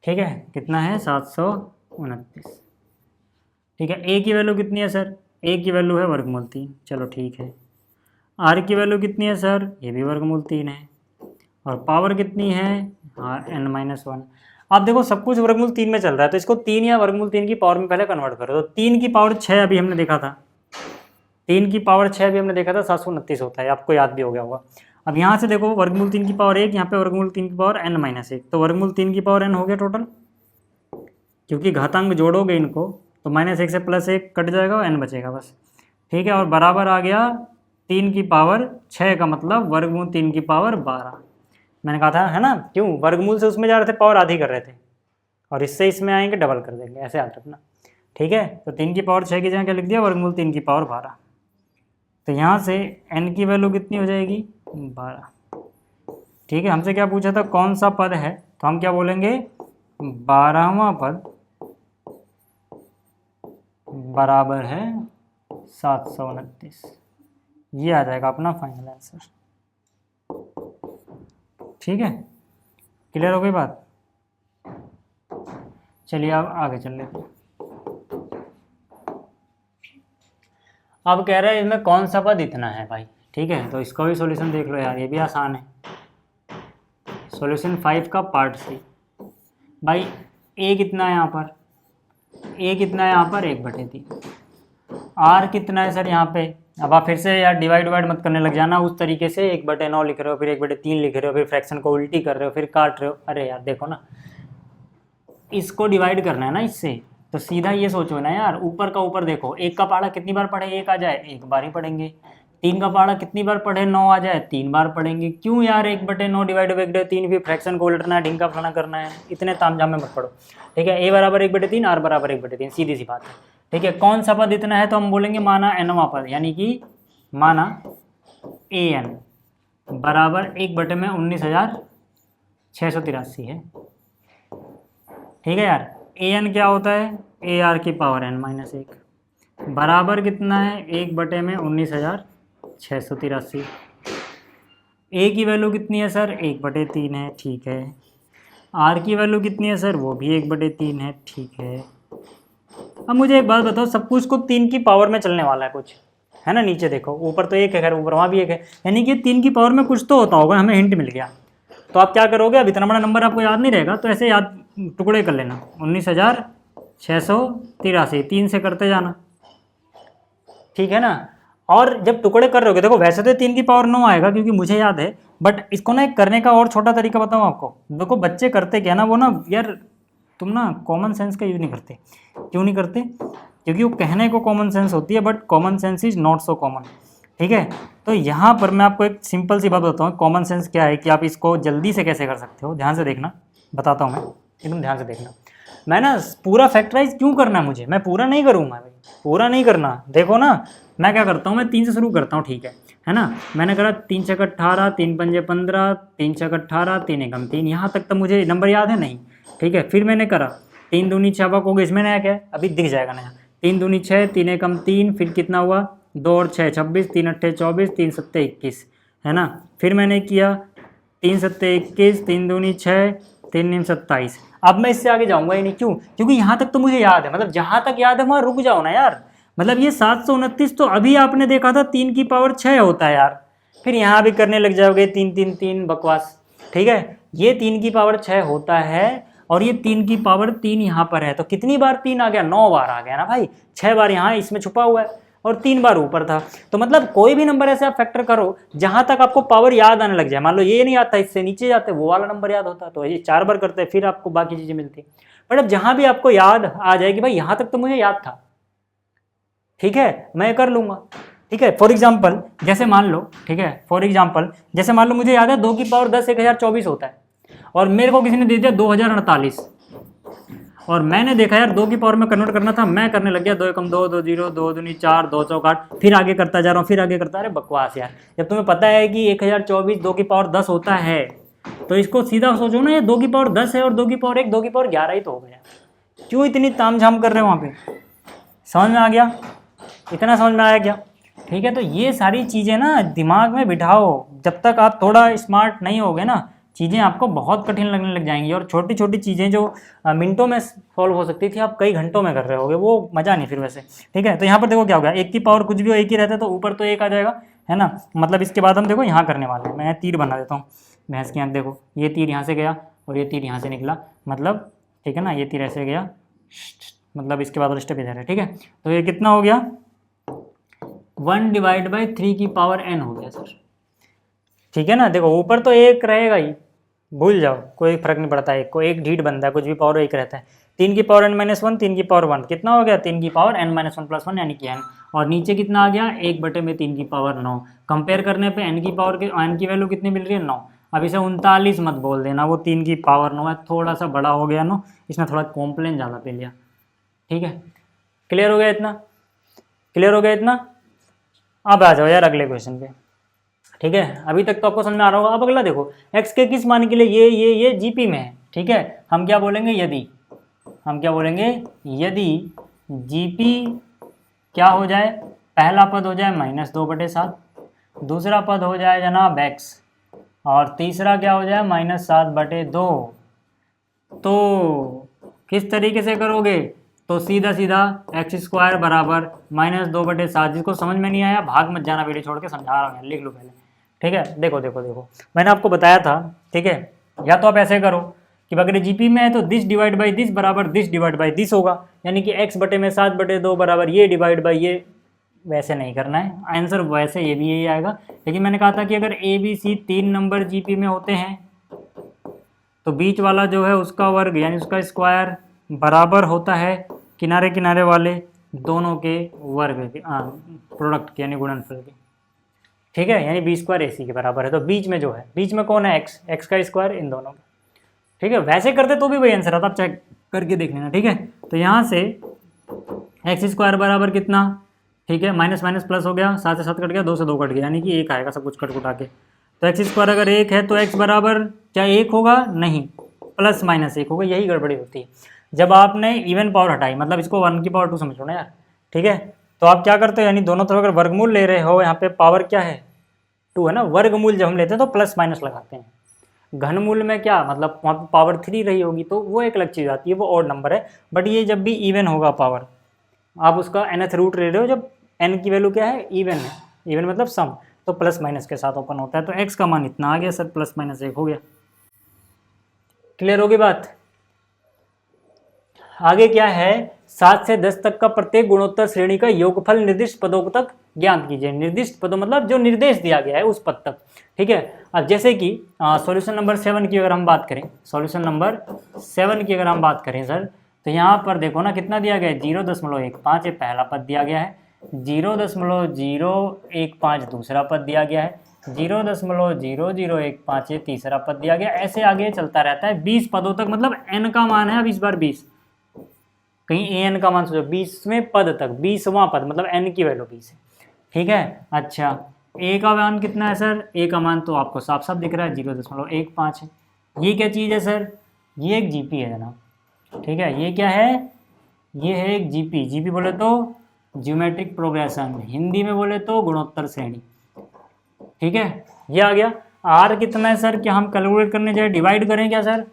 ठीक है। कितना है? 729, ठीक है। a की वैल्यू कितनी है सर? a की वैल्यू है वर्गमूल 3, चलो ठीक है। r की वैल्यू कितनी है सर? ये भी वर्गमूल 3 है, और पावर कितनी है? हाँ n-1। आप देखो सब कुछ वर्गमूल 3 में चल रहा है, तो इसको 3 या वर्गमूल 3 की पावर में पहले कन्वर्ट करो। तो 3 की पावर 6 अभी हमने देखा था, 3 की पावर 6 अभी हमने देखा था 729 होता है, आपको याद भी हो गया होगा। अब यहाँ से देखो वर्गमूल 3 की पावर 1, यहाँ पे वर्गमूल 3 की पावर n-1, तो वर्गमूल 3 की पावर n हो गया टोटल, क्योंकि घातांक जोड़ोगे इनको तो -1 से +1 कट जाएगा और n बचेगा बस, ठीक है। और बराबर आ गया 3 की पावर 6 का मतलब वर्गमूल 3 की पावर 12। मैंने कहा था, है ना? क्यों? वर्गमूल से उसमें जा रहे थे, पावर आधी कर रहे थे, और इससे इसमें आएंगे डबल कर देंगे, ऐसे याद रखना, ठीक है। तो 3 की पावर 6 की जगह क्या लिख दिया? वर्गमूल 3 की पावर 12। तो यहाँ से n की वैल्यू कितनी हो जाएगी? 12, ठीक है। हमसे क्या पूछा था? कौन सा पद है? तो हम क्या बोलेंगे? 12वां पद बराबर है 729। ये आ जाएगा अपना फाइनल आंसर, ठीक है। क्लियर हो गई बात? चलिए अब आगे चल लेते हैं। अब कह रहे हैं इसमें कौन सा पद इतना है भाई, ठीक है। तो इसका भी सॉल्यूशन देख लो यार, ये भी आसान है। सॉल्यूशन 5 का पार्ट सी। भाई a कितना है यहाँ पर? a कितना है यहाँ पर? 1/3। r कितना है सर यहाँ पे? अब आप फिर से यार डिवाइड मत करने लग जाना उस तरीके से, 1/9 लिख रहे हो, फिर 1/3 लिख रहे हो, फिर फ्रैक्शन को उल्टी कर रहे हो, फिर काट रहे हो। अरे यार देखो ना, इसको डिवाइड करना है ना इससे, तो सीधा ये सोचो ना यार, ऊपर का ऊपर देखो, 1 का पहाड़ा कितनी बार पढ़े? 1 आ जाए 1 बार ही पढ़ेंगे। 3 का पहाड़ा कितनी बार पढ़े? 9 आ जाए 3 बार पढ़ेंगे। क्यों यार 1/9 डिवाइड 1/3, फिर फ्रैक्शन को उल्टना है, ढिंगा फलाना करना है, इतने तामझाम में मत पढ़ो, ठीक है। a बराबर 1/3, r बराबर 1/3, सीधी सी बात है, ठीक है। कौन सा पद इतना है? तो हम बोलेंगे माना nवां पद, यानी कि माना an बराबर 1/19,683 है, ठीक है यार। an क्या होता है? ar की पावर n-1 बराबर कितना है? 1/19,683। a की वैल्यू कितनी है सर? 1/3 है, ठीक है। r की वैल्यू कितनी है सर? वो भी 1/3 है, ठीक है। अब मुझे एक बात बताओ, सब कुछ को 3 की पावर में चलने वाला है कुछ, है ना? नीचे देखो, ऊपर तो 1 है, खैर ऊपर वहाँ भी 1 है, यानी कि 3 की पावर में कुछ तो होता होगा, हमें हिंट मिल गया। तो आप क्या करोगे? अब इतना बड़ा नंबर आपको याद नहीं रहेगा, तो ऐसे याद टुकड़े कर लेना, 19,000 683, 3 से करते जाना, ठीक है ना। और जब टुकड़े कर रहे होगे, देखो वैसे तो 3 की पावर 9 आएगा क्योंकि मुझे याद है, बट इसको ना एक करने का और छोटा तरीका बताऊँ आपको। देखो बच्चे करते क्या ना, वो ना यार तुम ना कॉमन सेंस का यूज़ नहीं करते। क्यों नहीं करते? क्योंकि वो कहने को कॉमन सेंस होती है, but common sense is not so common, ठीक है। तो यहाँ पर मैं आपको एक सिंपल सी बात बताता हूँ, कॉमन सेंस क्या है कि आप इसको जल्दी से कैसे कर सकते हो। ध्यान से देखना, बताता हूँ मैं, एकदम ध्यान से देखना। मैं ना पूरा फैक्टराइज क्यों करना है मुझे, मैं पूरा नहीं करूँगा भाई, पूरा नहीं करना। देखो ना मैं क्या करता हूँ, मैं 3 से शुरू करता हूँ, ठीक है ना। मैंने करा 3 छक 18, 3 पंजे 15, 3 छक 18, 3 एकम 3, यहाँ तक तो मुझे नंबर याद है नहीं, ठीक है। फिर मैंने करा 3 दूनी 6 हो गई, इसमें नया क्या है अभी दिख जाएगा नया, 3 दूनी 6, 3 एकम 3, फिर कितना हुआ 2 और 6 26, 3 अट्ठे 24, 3 सत्ते 21, है ना। फिर मैंने किया 3 सत्ते 21, 3 दूनी 6, 3 नीम 27। अब मैं इससे आगे जाऊंगा ही नहीं, क्यों? क्योंकि यहाँ तक तो मुझे याद है, मतलब जहाँ तक याद है वहाँ रुक जाओ ना यार। मतलब ये 729 तो अभी आपने देखा था 3 की पावर 6 होता है यार, फिर यहाँ भी करने लग जाओगे 3 3 3 बकवास, ठीक है। ये 3 की पावर 6 होता है और ये 3 की पावर 3 यहाँ पर है, तो कितनी बार 3 आ गया? 9 बार आ गया ना भाई। 6 बार यहाँ इसमें छुपा हुआ है और 3 बार ऊपर था। तो मतलब कोई भी नंबर ऐसे आप फैक्टर करो जहां तक आपको पावर याद आने लग जाए। मान लो ये नहीं आता, इससे नीचे जाते वो वाला नंबर याद होता, तो ये 4 बार करते फिर आपको बाकी चीजें मिलती। बट अब जहां भी आपको याद आ जाए कि भाई यहां तक तो मुझे याद था, ठीक है, मैं कर लूंगा, ठीक है। फॉर एग्जाम्पल जैसे मान लो, ठीक है, फॉर एग्जाम्पल जैसे मान लो मुझे याद है 2 की पावर 10 1024 होता है और मेरे को किसी ने दे दिया 2048 और मैंने देखा यार 2 की पावर में कन्वर्ट करना था, मैं करने लग गया 2 एकम 2, 2 0, 2 दूनी 4, 2 चौक 8, फिर आगे करता जा रहा हूँ, फिर आगे करता। अरे बकवास यार, जब तुम्हें पता है कि 1024 2 की पावर 10 होता है तो इसको सीधा सोचो ना, ये 2 की पावर 10 है और 2 की पावर 1, 2 की पावर 11 ही तो हो गया। क्यों इतनी तामझाम कर रहे हो वहाँ पे? समझ में आ गया? इतना समझ में आया क्या? ठीक है, तो ये सारी चीज़ें ना दिमाग में बिठाओ। जब तक आप थोड़ा स्मार्ट नहीं होगे ना, चीज़ें आपको बहुत कठिन लगने लग जाएंगी और छोटी छोटी चीज़ें जो मिनटों में सॉल्व हो सकती थी आप कई घंटों में कर रहे होगे, वो मज़ा नहीं फिर वैसे, ठीक है। तो यहाँ पर देखो क्या हो गया, 1 की पावर कुछ भी हो 1 ही रहता है तो ऊपर तो 1 आ जाएगा, है ना। मतलब इसके बाद हम देखो यहाँ करने वाले हैं, मैं तीर बना देता हूँ भैंस की आँख। देखो ये तीर यहाँ से गया और ये तीर यहाँ से निकला, मतलब ठीक है ना, ये तीर ऐसे गया, मतलब इसके बाद स्टेप इधर है, ठीक है। तो ये कितना हो गया 1/3 की पावर n हो गया सर, ठीक है ना। देखो ऊपर तो 1 रहेगा ही, भूल जाओ, कोई फर्क नहीं पड़ता, 1 को 1 ढीठ बनता है, कुछ भी पावर 1 रहता है। 3 की पावर n-1, 3 की पावर 1 कितना हो गया 3 की पावर n-1 + 1 यानी कि n, और नीचे कितना आ गया 1/3 की पावर 9। कंपेयर करने पे n की पावर के n की वैल्यू कितनी मिल रही है 9। अब इसे 39 मत बोल देना, वो 3 की पावर 9 है, थोड़ा सा बड़ा हो गया 9, इसने थोड़ा कॉम्प्लेन ज़्यादा पे लिया, ठीक है। क्लियर हो गया इतना? क्लियर हो गया इतना? अब आ जाओ यार अगले क्वेश्चन पे, ठीक है। अभी तक तो आपको समझ में आ रहा होगा। अब अगला देखो, x के किस मान के लिए ये जीपी में है, ठीक है। हम क्या बोलेंगे, यदि हम क्या बोलेंगे, यदि जीपी क्या हो जाए, पहला पद हो जाए -2/7, दूसरा पद हो जाए जनाब x, और तीसरा क्या हो जाए -7/2। तो किस तरीके से करोगे, तो सीधा सीधा x² बराबर -2/7। जिसको समझ में नहीं आया भाग मत जाना, वीडियो छोड़ के समझा रहा हूँ, लिख लो पहले, ठीक है। देखो देखो देखो मैंने आपको बताया था, ठीक है। या तो आप ऐसे करो कि अगर जीपी में है तो दिस डिवाइड बाई दिस बराबर दिस डिवाइड बाई दिस होगा, यानी कि x/7/2 बराबर ये डिवाइड बाई ये। वैसे नहीं करना है, आंसर वैसे ये भी यही आएगा। लेकिन मैंने कहा था कि अगर A B C 3 number GP में होते हैं तो बीच वाला जो है उसका वर्ग यानी उसका स्क्वायर बराबर होता है किनारे किनारे वाले दोनों के वर्ग के, प्रोडक्ट के यानी गुणनफल के, ठीक है। यानी b² AC के बराबर है। तो बीच में जो है, बीच में कौन है x का स्क्वायर इन दोनों का, ठीक है। वैसे करते तो भी वही आंसर आता, आप चेक करके देख लेना, ठीक है। तो यहाँ से x² बराबर कितना, ठीक है, माइनस माइनस प्लस हो गया, 7 से 7 कट गया, 2 से 2 कट गया, यानी कि 1 आएगा सब कुछ कट कुटा के। तो x² अगर 1 है तो x बराबर क्या 1 होगा, नहीं, +-1 होगा। यही गड़बड़ी होती है जब आपने इवन पावर हटाई, मतलब इसको 1 की पावर 2 समझ लो ना यार, ठीक है। तो आप क्या करते हो, यानी दोनों तरफ अगर वर्गमूल ले रहे हो, यहाँ पे पावर क्या है 2 है ना, वर्गमूल जब हम लेते हैं तो +- लगाते हैं। घनमूल में क्या मतलब वहाँ पे पावर 3 रही होगी तो वो एक अलग चीज़ आती है, वो ऑड नंबर है। बट ये जब भी इवन होगा पावर, आप उसका nth रूट ले रहे हो, जब n की वैल्यू क्या है, इवन है, इवन मतलब सम, तो +- के साथ ओपन होता है। तो x का मान इतना आ गया सर, +-1 हो गया। क्लियर होगी बात? आगे क्या है, 7 से 10 तक का प्रत्येक गुणोत्तर श्रेणी का योगफल निर्दिष्ट पदों तक ज्ञात कीजिए। निर्दिष्ट पदों मतलब जो निर्देश दिया गया है उस पद तक। ठीक है, अब जैसे कि सॉल्यूशन नंबर 7 की अगर हम बात करें, सॉल्यूशन नंबर 7 की अगर हम बात करें सर, तो यहाँ पर देखो ना कितना दिया गया है, 0.15 ये पहला पद दिया गया है, 0.015 दूसरा पद दिया गया है, 0.0015 ये तीसरा पद दिया गया। ऐसे आगे चलता रहता है 20 पदों तक, मतलब n का मान है अब इस बार 20, कहीं an का मान सोचो 20वें पद तक, 20वां पद मतलब n की वैल्यू 20 है। ठीक है, अच्छा a का मान कितना है सर, a का मान तो आपको साफ साफ दिख रहा है 0.15 है। ये क्या चीज़ है सर, ये एक जीपी है जनाब। ठीक है, ये क्या है, ये है एक जीपी। जीपी बोले तो ज्योमेट्रिक प्रोग्रेशन, हिंदी में बोले तो गुणोत्तर श्रेणी। ठीक है, ये आ गया। आर कितना है सर, क्या हम कैलकुलेट करने जाए डिवाइड करें क्या सर,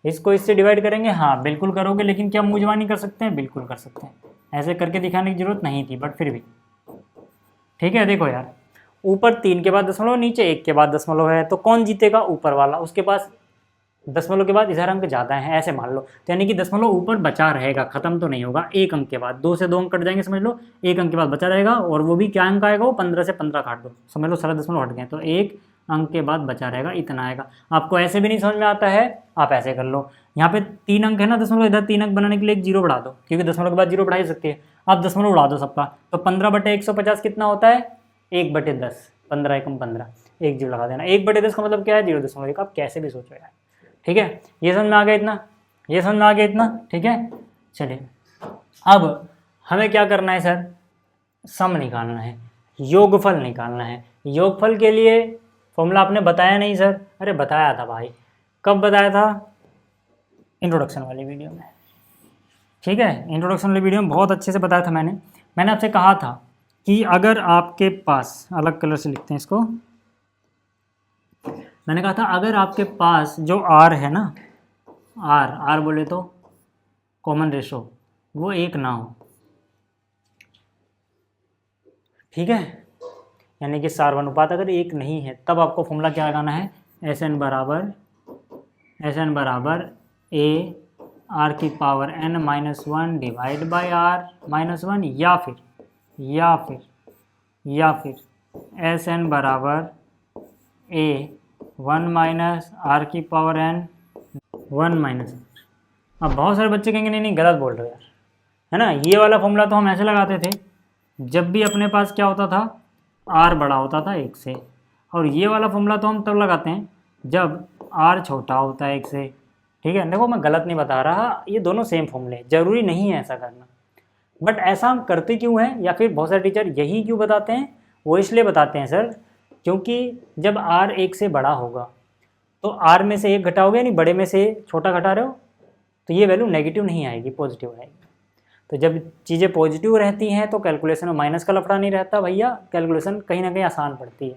इसको इससे डिवाइड करेंगे, हाँ बिल्कुल करोगे, लेकिन क्या मुंजवानी कर सकते हैं, बिल्कुल कर सकते हैं, ऐसे करके दिखाने की जरूरत नहीं थी बट फिर भी। ठीक है, देखो यार ऊपर 3 के बाद दशमलव, नीचे 1 के बाद दशमलव है, तो कौन जीतेगा, ऊपर वाला, उसके पास दशमलव के बाद इधर अंक ज़्यादा है, ऐसे मान लो, तो यानी कि दशमलव ऊपर बचा रहेगा, खत्म तो नहीं होगा। 1 अंक के बाद 2 से 2 अंक कट जाएंगे समझ लो, 1 अंक के बाद बचा रहेगा, और वो भी क्या अंक आएगा, वो 15 से 15 काट दो, समझ लो सारा दशमलव हट गए, तो 1 अंक के बाद बचा रहेगा, इतना आएगा। आपको ऐसे भी नहीं समझ में आता है, आप ऐसे कर लो, यहाँ पे 3 अंक है ना दशमलव, इधर 3 अंक बनाने के लिए एक जीरो बढ़ा दो, क्योंकि दशमलव के बाद जीरो बढ़ा ही सकती है। आप दशमलव उड़ा दो सबका, तो 15/150 कितना होता है, 1/10, 15 एकम 15, एक जीरो लगा देना। 1/10 का मतलब क्या है, 0.1, आप कैसे भी सोचो यार। ठीक है, ये समझ में आ गया इतना, ये समझ में आ गया इतना। ठीक है, चलिए अब हमें क्या करना है सर, सम निकालना है, योगफल निकालना है। योगफल के लिए फॉर्मूला आपने बताया नहीं सर, अरे बताया था भाई, कब बताया था, इंट्रोडक्शन वाली वीडियो में। ठीक है, इंट्रोडक्शन वाली वीडियो में बहुत अच्छे से बताया था मैंने आपसे कहा था कि अगर आपके पास, अलग कलर से लिखते हैं इसको, मैंने कहा था अगर आपके पास जो R है ना, R बोले तो कॉमन रेशो, वो 1 ना हो, ठीक है, यानी कि सार अनुपात अगर 1 नहीं है, तब आपको फॉर्मूला क्या लगाना है, SN बराबर A R की power n-1 divide by R-1, या फिर SN बराबर A 1 - R की पावर n 1 - अब बहुत सारे बच्चे कहेंगे नहीं गलत बोल रहे हो यार, है ना। ये वाला फॉर्मूला तो हम ऐसे लगाते थे जब भी अपने पास क्या होता था, R बड़ा होता था 1 से, और ये वाला फॉर्मूला तो हम तब लगाते हैं जब R छोटा होता है 1 से। ठीक है, देखो मैं गलत नहीं बता रहा, ये दोनों सेम फॉर्मूले, जरूरी नहीं है ऐसा करना, बट ऐसा हम करते क्यों हैं, या फिर बहुत सारे टीचर यही क्यों बताते हैं, वो इसलिए बताते हैं सर क्योंकि जब R 1 से बड़ा होगा तो R में से 1 घटाओगे, यानी बड़े में से छोटा घटा रहे हो, तो ये वैल्यू नेगेटिव नहीं आएगी, पॉजिटिव आएगी। तो जब चीज़ें पॉजिटिव रहती हैं तो कैलकुलेशन में माइनस का लफड़ा नहीं रहता भैया, कैलकुलेशन कहीं ना कहीं आसान पड़ती है।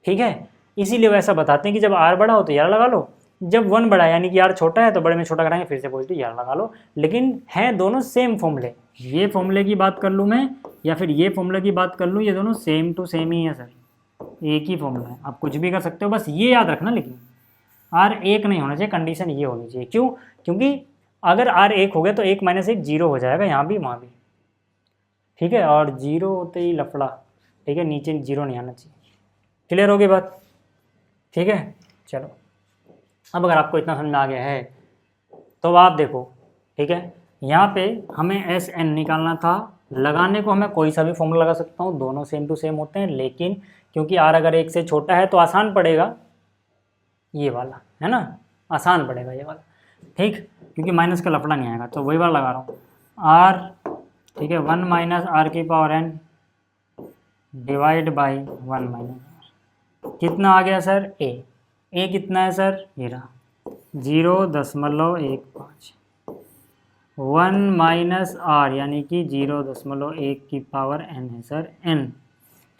ठीक है, इसीलिए वैसा बताते हैं कि जब R बड़ा हो तो यार लगा लो, जब 1 बड़ा है यानी कि R छोटा है तो बड़े में छोटा कराएंगे, फिर से पॉजिटिव यार लगा लो। लेकिन हैं दोनों सेम फॉर्मूले, ये फॉर्मूले की बात कर लूँ मैं या फिर ये फॉर्मूले की बात कर लूँ, ये दोनों सेम टू सेम ही है सर, एक ही फॉर्मूला है, आप कुछ भी कर सकते हो, बस ये याद रखना। लेकिन R 1 नहीं होना चाहिए, कंडीशन ये होनी चाहिए, क्यों, क्योंकि अगर R 1 हो गया तो 1 - 1 0 हो जाएगा, यहाँ भी वहाँ भी। ठीक है, और 0 होते ही लफड़ा, ठीक है, नीचे 0 नहीं आना चाहिए। क्लियर हो गई बात, ठीक है। चलो अब अगर आपको इतना समझ में आ गया है तो आप देखो, ठीक है, यहाँ पे हमें SN निकालना था, लगाने को हमें कोई सा भी फॉर्मूला लगा सकता हूँ, दोनों सेम टू सेम होते हैं, लेकिन क्योंकि R अगर 1 से छोटा है तो आसान पड़ेगा ये वाला, है ना, आसान पड़ेगा ये वाला, ठीक, क्योंकि माइनस का लफड़ा नहीं आएगा, तो वही वाला लगा रहा हूँ R, ठीक है, 1 - R की power n divide by 1 - R, कितना आ गया सर, A कितना है सर, ये रहा 0.15, 1 - R यानी कि 0.1 की पावर n है सर, n,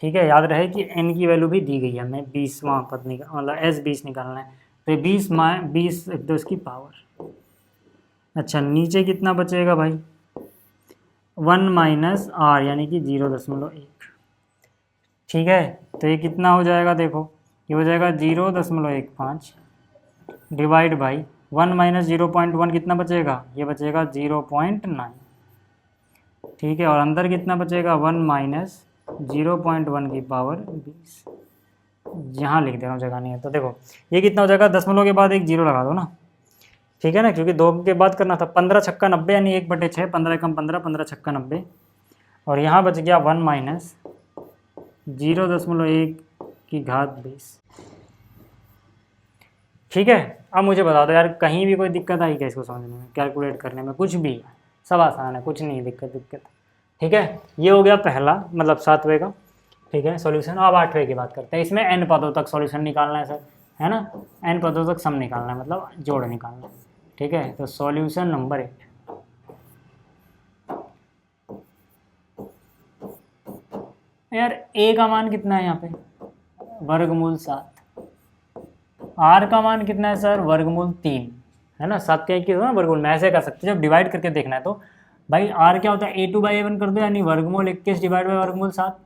ठीक है। याद रहे कि n की वैल्यू भी दी गई है, हमें 20वां पद मतलब S20 निकालना है, तो 20 तो इसकी पावर, अच्छा नीचे कितना बचेगा भाई, 1 - R यानी कि 0.1, ठीक है, तो ये कितना हो जाएगा, देखो ये हो जाएगा 0.15 डिवाइड बाई 1 माइनस 0.1 कितना बचेगा, ये बचेगा 0.9, ठीक है। और अंदर कितना बचेगा, 1 माइनस 0.1 की पावर 20, यहाँ लिख दे रहा हूँ, जगह नहीं है तो देखो ये कितना हो जाएगा, दशमलव के बाद एक जीरो लगा दो ना, ठीक है ना, क्योंकि 2 के बाद करना था। 15 छक्का 90 यानी 1/6, 15 कम 15, 15 छक्का 90, और यहाँ बच गया 1 माइनस 0.1 की घात 20, ठीक है। अब मुझे बता दो यार, कहीं भी कोई दिक्कत आई क्या इसको समझने में, कैलकुलेट करने में, कुछ भी, सब आसान है, कुछ नहीं दिक्कत, ठीक है। ये हो गया पहला, मतलब 7वें का, ठीक है, सॉल्यूशन। अब 8वें की बात करते हैं। इसमें n पदों तक सॉल्यूशन निकालना है सर, है ना, n पदों तक सम निकालना है, मतलब जोड़ निकालना है, ठीक है। तो सॉल्यूशन नंबर 8, यार a का मान कितना है यहाँ पे, वर्गमूल 7, r का मान कितना है सर, वर्गमूल 3, है ना। 7 का 1 की ना वर्गमूल में ऐसे कर सकते हैं, जब डिवाइड करके देखना है तो भाई r क्या होता है, a2/a1 कर दो, यानी वर्गमूल 21 डिवाइड बाई वर्गमूल 7।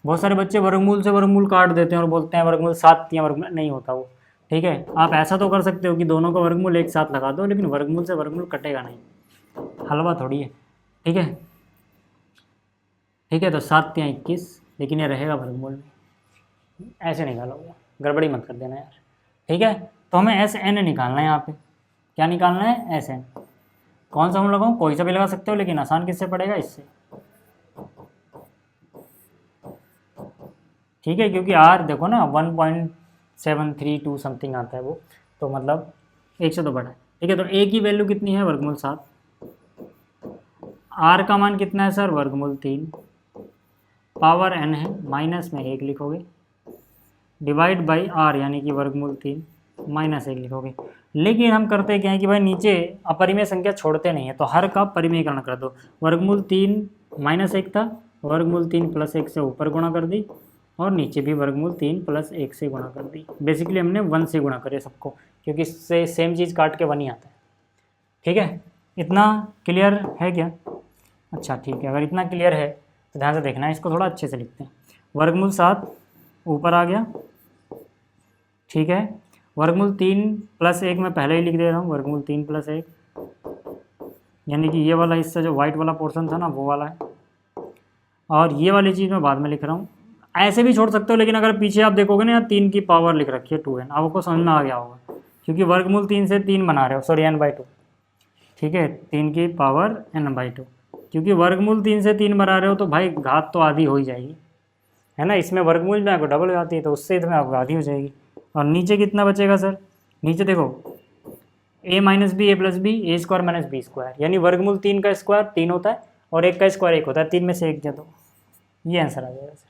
बहुत सारे बच्चे वर्गमूल से वर्गमूल काट देते हैं और बोलते हैं वर्गमूल 7 या वर्गमूल, नहीं होता वो, ठीक है। आप ऐसा तो कर सकते हो कि दोनों का वर्गमूल एक साथ लगा दो, लेकिन वर्गमूल से वर्गमूल कटेगा नहीं, हलवा थोड़ी है, ठीक है, ठीक है। तो 7 या 21, लेकिन ये रहेगा वर्गमूल में, ऐसे निकालोगे, गड़बड़ी मत कर देना यार, ठीक है। तो हमें SN निकालना है, यहाँ पे क्या निकालना है, SN। कौन सा हम लगाऊँ, कोई सा भी लगा सकते हो, लेकिन आसान किससे पड़ेगा, इससे, ठीक है, क्योंकि R देखो ना 1.732 समथिंग आता है वो, तो मतलब 1 से तो बड़ा है, ठीक है। तो A की वैल्यू कितनी है, वर्गमूल 7, R का मान कितना है सर, वर्गमूल 3, पावर n है, माइनस में 1 लिखोगे, डिवाइड बाई R यानी कि वर्गमूल 3 माइनस 1 लिखोगे। लेकिन हम करते क्या है कि भाई नीचे अपरिमेय संख्या छोड़ते नहीं है, तो हर का परिमेयकरण कर दो। वर्गमूल 3 माइनस 1 था, वर्गमूल 3 प्लस 1 से ऊपर गुणा कर दी, और नीचे भी वर्गमूल 3 प्लस 1 से गुणा कर दी। बेसिकली हमने 1 से गुणा करे सबको, क्योंकि इससे सेम चीज़ काट के 1 ही आता है, ठीक है। इतना क्लियर है क्या, अच्छा ठीक है। अगर इतना क्लियर है तो ध्यान से देखना है, इसको थोड़ा अच्छे से लिखते हैं। वर्गमूल 7 ऊपर आ गया, ठीक है। वर्गमूल 3 प्लस 1 मैं पहले ही लिख दे रहा हूँ, वर्गमूल 3 प्लस 1, यानी कि ये वाला हिस्सा जो वाइट वाला पोर्शन था ना वो वाला है, और ये वाली चीज़ मैं बाद में लिख रहा हूँ। ऐसे भी छोड़ सकते हो, लेकिन अगर पीछे आप देखोगे ना, 3 की पावर लिख रखी है 2n, आपको समझ में आ गया होगा, क्योंकि वर्गमूल 3 से 3 बना रहे हो, सॉरी n/2, ठीक है, 3 की पावर n/2, क्योंकि वर्गमूल 3 से 3 बना रहे हो तो भाई घात तो आधी हो ही जाएगी, है ना। इसमें वर्गमूल में आपको डबल हो जाती है, तो उससे इसमें आपको आधी हो जाएगी। और नीचे कितना बचेगा सर, नीचे देखो a minus B, a plus B, A square minus B square, यानी वर्गमूल 3 का स्क्वायर 3 होता है, और 1 का स्क्वायर 1 होता है, 3 में से 1 जा दो, ये आंसर आ जाएगा सर,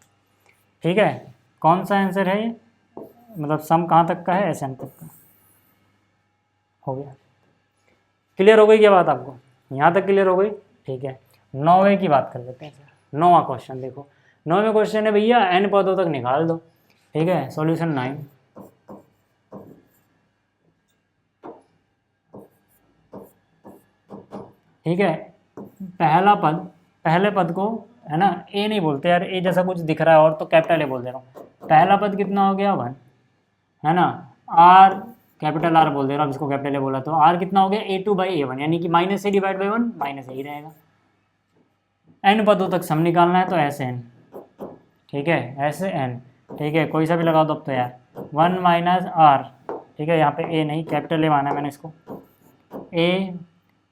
ठीक है। कौन सा आंसर है ये, मतलब सम कहाँ तक का है, SN तक का, हो गया। क्लियर हो गई क्या बात आपको, यहाँ तक क्लियर हो गई, ठीक है। 9वें की बात कर लेते हैं सर। 9वां क्वेश्चन देखो, 9वें क्वेश्चन है भैया n पदों तक निकाल दो, ठीक है। सॉल्यूशन 9, ठीक है। पहले पद को, है ना, ए नहीं बोलते यार, ए जैसा कुछ दिख रहा है और तो कैपिटल ए बोल दे रहा हूँ। पहला पद कितना हो गया, 1, है ना। आर कैपिटल आर बोल दे रहा हूँ, इसको कैपिटल ए बोला, तो आर कितना हो गया, a2/a1, यानी कि minus A divide by 1, minus A ही रहेगा। n पदों तक सम निकालना है, तो SN, ठीक है, SN, ठीक है, कोई सा भी लगा दो अब तो यार, 1 माइनस आर, ठीक है, यहाँ पे ए नहीं, कैपिटल ए माना है मैंने इसको, a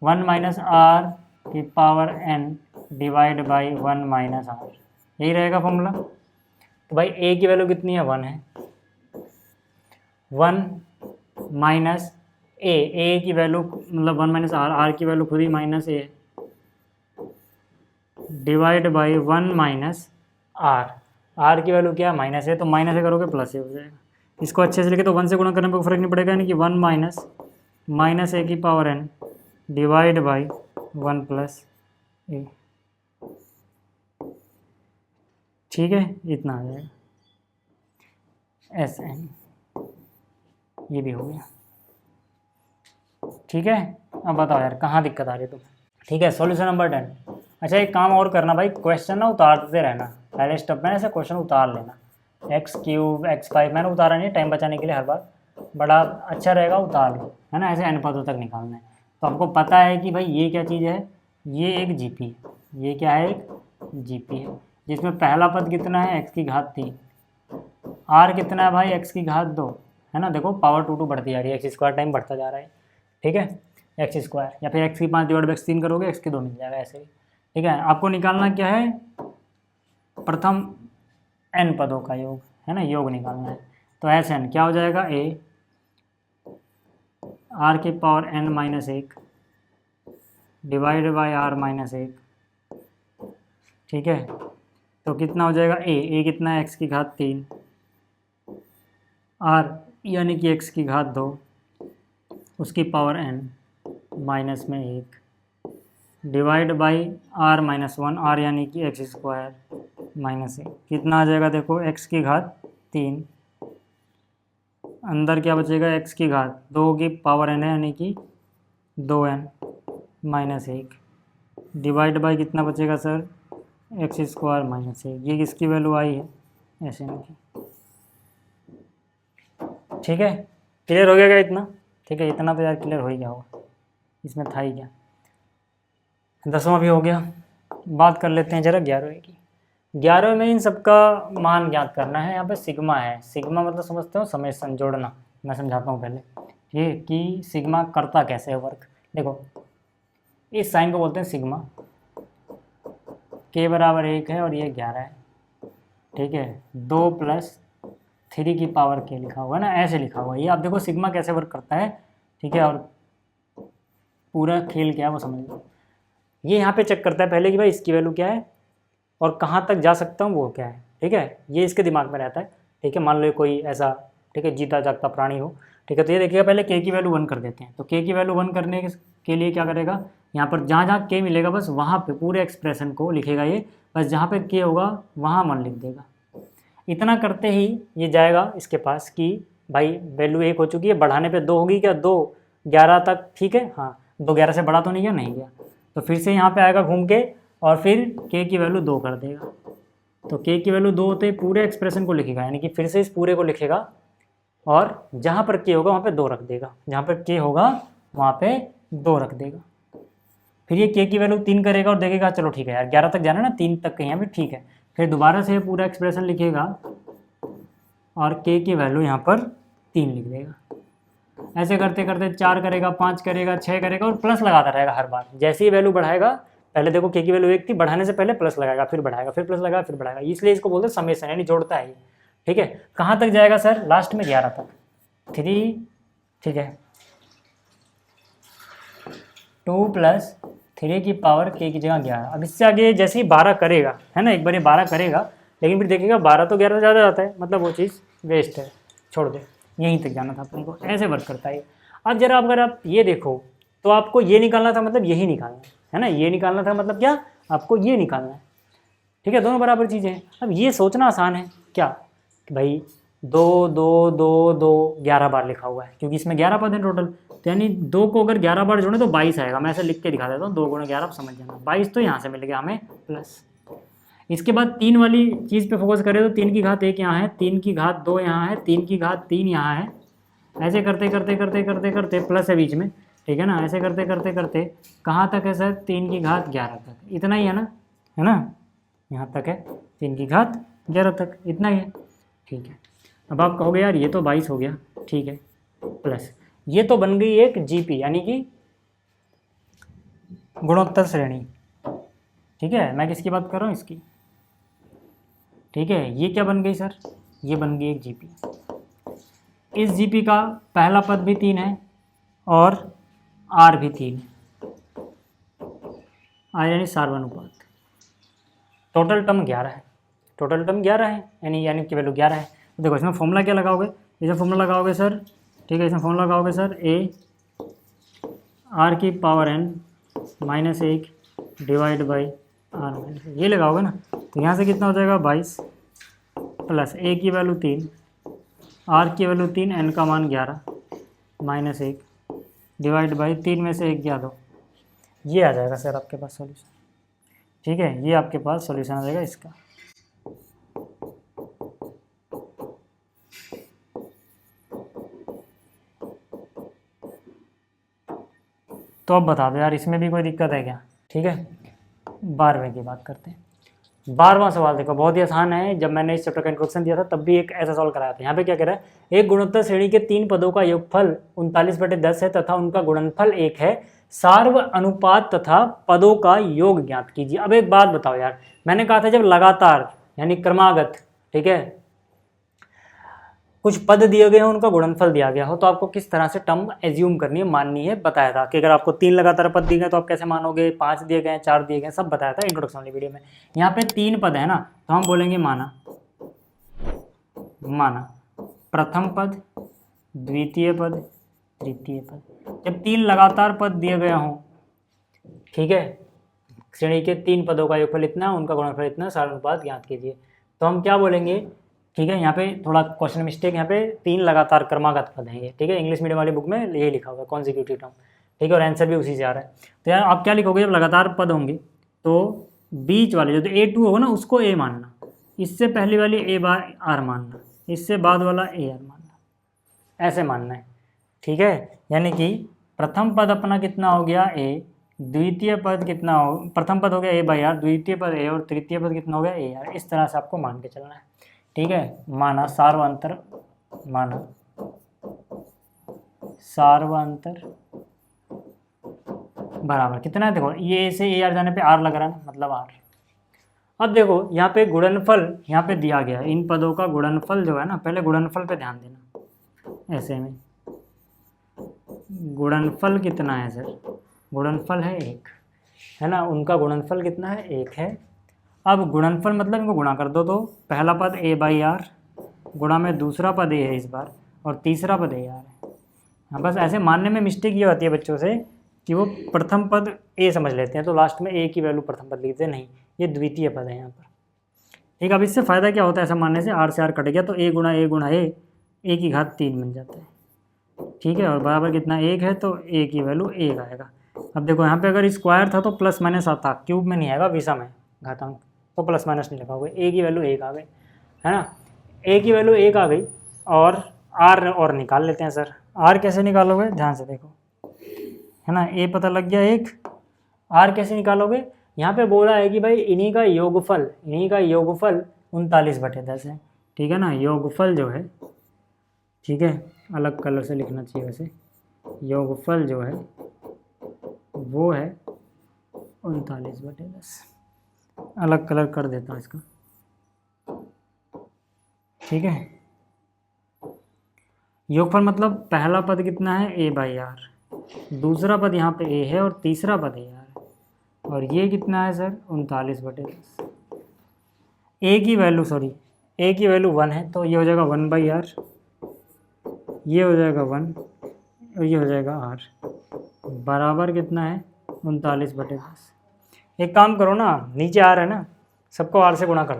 1 माइनस आर की power n divide by 1 minus r, यही रहेगा फॉर्मूला। तो भाई a की वैल्यू कितनी है, 1 है, 1 माइनस ए की वैल्यू मतलब 1 माइनस आर की वैल्यू खुद ही minus A divide by 1 minus are की वैल्यू क्या है, माइनस है, तो माइनस ए करोगे प्लस ए हो जाएगा। इसको अच्छे से लिखे तो 1 से गुणा करने पर फर्क नहीं पड़ेगा, यानी कि 1 माइनस ए की power n divide by 1 plus A, ठीक है, इतना आ जाएगा SN, ये भी हो गया, ठीक है। अब बताओ यार कहाँ दिक्कत आ रही है तुम्हें, ठीक है। Solution number 10। अच्छा एक काम और करना भाई, क्वेश्चन ना उतारते रहना, पहले स्टेप में ऐसे क्वेश्चन उतार लेना, x3 x5 मैंने उतारा नहीं टाइम बचाने के लिए हर बार, बड़ा अच्छा रहेगा उतार लो, है ना, ऐसे n पदों तक निकालना है। तो हमको पता है कि भाई ये क्या चीज़ है, ये एक जीपी है, ये क्या है, एक जीपी है, जिसमें पहला पद कितना है, x की घात 3, r कितना है भाई, x की घात 2, है ना। देखो पावर 2 बढ़ती जा रही है, एक्स स्क्वायर टाइम बढ़ता जा रहा है, ठीक है, एक्स स्क्वायर, या फिर x की 5 डिवाइड बाई x 3 करोगे, x की 2 मिल जाएगा ऐसे ही, ठीक है। आपको निकालना क्या है, प्रथम n पदों का योग, है ना, योग निकालना है। तो एस एन क्या हो जाएगा, a r की power n minus 1 divide by r minus 1, ठीक है। तो कितना हो जाएगा, a कितना है, x की घात 3, r यानी कि x की घात 2, उसकी पावर n माइनस में 1 divide by r minus 1, r यानी कि एक्स स्क्वायर माइनस 1, कितना आ जाएगा, देखो x की घात 3, अंदर क्या बचेगा, x की घात 2 की पावर n है, यानी कि 2n माइनस 1 डिवाइड बाई कितना बचेगा सर, एक्स स्क्वायर माइनस 1, ये किसकी वैल्यू आई है, ऐसे की, ठीक है। क्लियर हो गया क्या इतना, ठीक है, इतना तो यार क्लियर हो ही गया होगा, इसमें था ही क्या। 10वां भी हो गया, बात कर लेते हैं जरा 11वें की। 11वें में इन सबका मान ज्ञात करना है। यहाँ पे सिग्मा है, सिग्मा मतलब समझते हो, समेशन जोड़ना, मैं समझाता हूँ पहले ये कि सिग्मा करता कैसे है वर्क। देखो इस साइन को बोलते हैं सिग्मा, k बराबर 1 है और ये 11 है, ठीक है, 2 + 3 की पावर k लिखा हुआ है ना, ऐसे लिखा हुआ है। ये आप देखो सिग्मा कैसे वर्क करता है, ठीक है, और पूरा खेल क्या है वो समझ लो। ये यहाँ पे चेक करता है पहले कि भाई इसकी वैल्यू क्या है और कहाँ तक जा सकता हूँ वो क्या है, ठीक है, ये इसके दिमाग में रहता है, ठीक है। मान लो कोई ऐसा, ठीक है, जीता जागता प्राणी हो, ठीक है, तो ये देखिएगा पहले k की वैल्यू 1 कर देते हैं। तो k की वैल्यू 1 करने के लिए क्या करेगा, यहाँ पर जहाँ जहाँ k मिलेगा बस वहाँ पे पूरे एक्सप्रेशन को लिखेगा ये, बस जहाँ पे k होगा वहाँ 1 लिख देगा। इतना करते ही ये जाएगा इसके पास कि भाई वैल्यू 1 हो चुकी है, बढ़ाने पे 2 होगी क्या, 2 11 तक, ठीक है, हाँ 2 11 से बड़ा तो नहीं गया, नहीं गया, तो फिर से यहाँ पे आएगा घूम के और फिर k की वैल्यू 2 कर देगा। तो k की वैल्यू 2 होते ही पूरे एक्सप्रेशन को लिखेगा, यानी कि फिर से इस पूरे को लिखेगा और जहाँ पर k होगा वहाँ पे 2 रख देगा, जहाँ पर k होगा वहाँ पे 2 रख देगा। फिर ये k की वैल्यू 3 करेगा और देखेगा चलो ठीक है यार 11 तक जाना ना, 3 तक कहीं भी ठीक है, फिर दोबारा से पूरा एक्सप्रेशन लिखेगा और k की वैल्यू यहाँ पर 3 लिख देगा। ऐसे करते करते 4 करेगा, 5 करेगा, 6 करेगा और प्लस लगाता रहेगा हर बार। जैसे ही वैल्यू बढ़ाएगा, पहले देखो k की वैल्यू 1 थी, बढ़ाने से पहले प्लस लगाएगा, फिर बढ़ाएगा, फिर प्लस लगाएगा, फिर बढ़ाएगा, इसलिए इसको बोलते हैं समेशन, यानी जोड़ता है, ठीक है। कहाँ तक जाएगा सर, लास्ट में 11 तक, 3, ठीक है, 2 + 3 की पावर k की जगह 11। अब इससे आगे जैसे ही 12 करेगा, है ना, एक बार ये 12 करेगा, लेकिन फिर देखेगा 12 तो 11 से ज़्यादा जाता है, मतलब वो चीज़ वेस्ट है, छोड़ दे, यहीं तक जाना था अपन को, ऐसे वर्क करता है। अब जरा अगर आप ये देखो तो आपको ये निकालना था, मतलब यही निकालना है ना, ये निकालना था, मतलब क्या, आपको ये निकालना है, ठीक है, दोनों बराबर चीज़ें हैं। अब ये सोचना आसान है क्या कि भाई 2 2 2 2 11 बार लिखा हुआ है, क्योंकि इसमें 11 पद हैं टोटल, तो यानी 2 को अगर 11 बार जोड़े तो 22 आएगा। मैं ऐसे लिख के दिखा देता हूँ, 2 × 11 आप समझ जाना, 22 तो यहाँ से मिल गया हमें प्लस। इसके बाद 3 वाली चीज़ पे फोकस करें तो 3 की घात 1 यहाँ है, 3 की घात 2 यहाँ है, 3 की घात 3 यहाँ है, ऐसे करते करते करते करते करते प्लस है बीच में, ठीक है ना, ऐसे करते करते करते कहाँ तक है सर, 3 की घात 11 तक, इतना ही है ना, यहाँ तक है 3 की घात 11 तक, इतना ही है, ठीक है। अब आप कहोगे यार ये तो 22 हो गया, ठीक है, प्लस ये तो बन गई एक जीपी, यानी कि गुणोत्तर श्रेणी, ठीक है। मैं किसकी बात कर रहा हूँ, इसकी, ठीक है। ये क्या बन गई सर, ये बन गई एक जीपी। इस जीपी का पहला पद भी 3 है और आर भी 3 है, आर यानी सार्वनुपात। टोटल टर्म 11 है, टोटल टर्म 11 है, यानी कि वैल्यू 11 है। तो देखो इसमें फॉर्मूला क्या लगाओगे, इसमें फॉर्मूला लगाओगे सर, ठीक है, इसमें फॉर्मूला लगाओगे सर a r की power n minus 1 divide by r minus, ये लगाओगे ना, तो यहाँ से कितना हो जाएगा 22 प्लस a की वैल्यू 3, r की वैल्यू 3, n का मान 11 माइनस 1 डिवाइड बाई 3 में से 1 गया 2, ये आ जाएगा सर आपके पास सॉल्यूशन, ठीक है, ये आपके पास सॉल्यूशन आ जाएगा इसका। तो अब बता दो यार, इसमें भी कोई दिक्कत है क्या? ठीक है, 12वें की बात करते हैं। 12वां सवाल देखो, बहुत ही आसान है। जब मैंने इस चैप्टर का इंट्रोडक्शन दिया था तब भी एक ऐसा सवाल कराया था। यहाँ पे क्या कह रहा है, एक गुणोत्तर श्रेणी के 3 पदों का योगफल 39/10 है तथा उनका गुणनफल 1 है। सार्व अनुपात तथा पदों का योग ज्ञात कीजिए। अब एक बात बताओ यार, मैंने कहा था जब लगातार यानी क्रमागत, ठीक है, कुछ पद दिए गए हैं, उनका गुणनफल दिया गया हो, तो आपको किस तरह से टर्म एज्यूम करनी है, माननी है, बताया था कि अगर आपको 3 लगातार पद दिए गए तो आप कैसे मानोगे, 5 दिए गए, 4 दिए गए, सब बताया था इंट्रोडक्शन वाली वीडियो में। यहाँ पे 3 पद है ना, तो हम बोलेंगे माना प्रथम पद, द्वितीय पद, तृतीय पद। जब 3 लगातार पद दिए गए हों, ठीक है, श्रेणी के 3 पदों का योगफल इतना, उनका गुणनफल इतना, सारानुपात ज्ञात कीजिए, तो हम क्या बोलेंगे? ठीक है, यहाँ पे थोड़ा क्वेश्चन मिस्टेक, यहाँ पे 3 लगातार क्रमागत पद हैं ये, ठीक है, इंग्लिश मीडियम वाली बुक में यही लिखा हुआ है कॉन्जिक्यूटिव टर्म, ठीक है, और आंसर भी उसी से आ रहा है। तो यार आप क्या लिखोगे, जब लगातार पद होंगे तो बीच वाले जो A2 होगा ना उसको A मानना, इससे पहली वाली A बार R मानना, इससे बाद वाला AR मानना, ऐसे मानना है, ठीक है। यानी कि प्रथम पद अपना कितना हो गया A, द्वितीय पद कितना हो, प्रथम पद हो गया A/R, द्वितीय पद A और तृतीय पद कितना हो गया AR। इस तरह से आपको मान के चलना है, ठीक है। माना सार्वअंतर बराबर कितना है, देखो ये A से AR जाने पे R लग रहा है ना, मतलब R। अब देखो यहाँ पे गुणनफल यहाँ पे दिया गया है, इन पदों का गुणनफल जो है ना, पहले गुणनफल पे ध्यान देना। ऐसे में गुणनफल कितना है सर, गुणनफल है 1, है ना, उनका गुणनफल कितना है 1 है। अब गुणनफल मतलब इनको गुणा कर दो, तो पहला पद A/R गुणा में दूसरा पद A है इस बार, और तीसरा पद AR है। हाँ, बस ऐसे मानने में मिस्टेक ये होती है बच्चों से कि वो प्रथम पद A समझ लेते हैं, तो लास्ट में A की वैल्यू प्रथम पद लिखते हैं, नहीं, ये द्वितीय पद है यहाँ पर, ठीक है। अब इससे फ़ायदा क्या होता है ऐसा मानने से, R से R कट गया तो A गुणा A की घात 3 बन जाता है, ठीक है, और बराबर कितना 1 है, तो A की वैल्यू 1 आएगा। अब देखो यहाँ पे अगर स्क्वायर था तो प्लस माइनस आता, क्यूब में नहीं आएगा, विषम है घातांक, तो प्लस माइनस नहीं लिखोगे, A की वैल्यू 1 आ गई, है ना, A की वैल्यू 1 आ गई। और R और निकाल लेते हैं सर। R कैसे निकालोगे, ध्यान से देखो, है ना, A पता लग गया 1, R कैसे निकालोगे, यहाँ पे बोला है कि भाई इन्हीं का योगफल 39/10 है, ठीक है ना, योगफल जो है, ठीक है, अलग कलर से लिखना चाहिए वैसे, योगफल जो है वो है 39/10, अलग कलर कर देता हूँ इसका, ठीक है। योगफल मतलब पहला पद कितना है A/R, दूसरा पद यहाँ पे A है और तीसरा पद AR है, और ये कितना है सर 39/10। A की वैल्यू 1 है, तो ये हो जाएगा 1/R, ये हो जाएगा 1 और ये हो जाएगा R, बराबर कितना है 39/10। एक काम करो ना, नीचे R है ना, सबको R से गुणा कर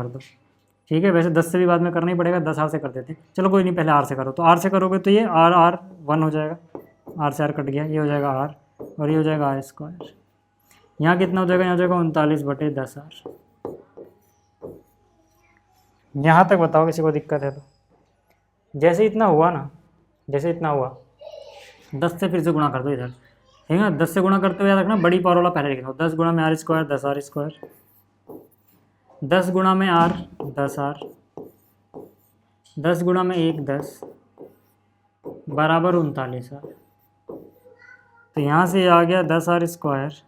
दो, ठीक है। वैसे 10 से भी बाद में करना ही पड़ेगा, 10 R से कर देते हैं, चलो कोई नहीं, पहले R से करो, तो R से करोगे तो ये R 1 हो जाएगा, R से R कट गया, ये हो जाएगा R और ये हो जाएगा R²। यहाँ कितना हो जाएगा, यहाँ हो जाएगा 39/10R। यहाँ तक बताओ किसी को दिक्कत है तो। जैसे इतना हुआ 10 से फिर से गुणा कर दो इधर, ठीक है, 10 से गुणा करते हुए याद रखना बड़ी पावर वाला पहले लिख दो, 10 गुणा में R² 10R², 10 गुणा में R 10R, 10 गुणा में 1 10 बराबर 39R। तो यहाँ से आ गया 10R²,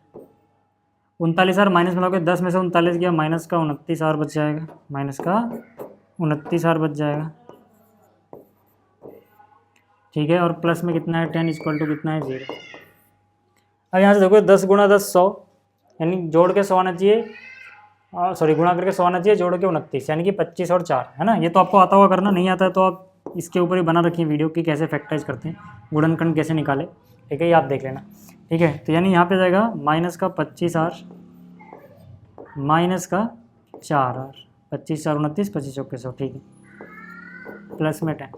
39R माइनस में लोगे, 10 में से 39 गया, माइनस का 29R बच जाएगा, ठीक है, और प्लस में कितना है 10 = कितना है 0। अब यहाँ से देखो 10 गुणा 10 100, यानी जोड़ के 100 आना चाहिए, गुणा करके 100 आना चाहिए, जोड़ के 29, यानी कि 25 और 4, है ना। ये तो आपको आता हुआ करना, नहीं आता है तो आप इसके ऊपर ही बना रखिए वीडियो कि कैसे फैक्टराइज करते हैं, गुणनखंड कैसे निकाले, ठीक है, ये आप देख लेना, ठीक है। तो यानी यहाँ पे जाएगा माइनस का 25R माइनस का 4R, 25 4 29, 25 चौके 100, ठीक है, प्लस में 10।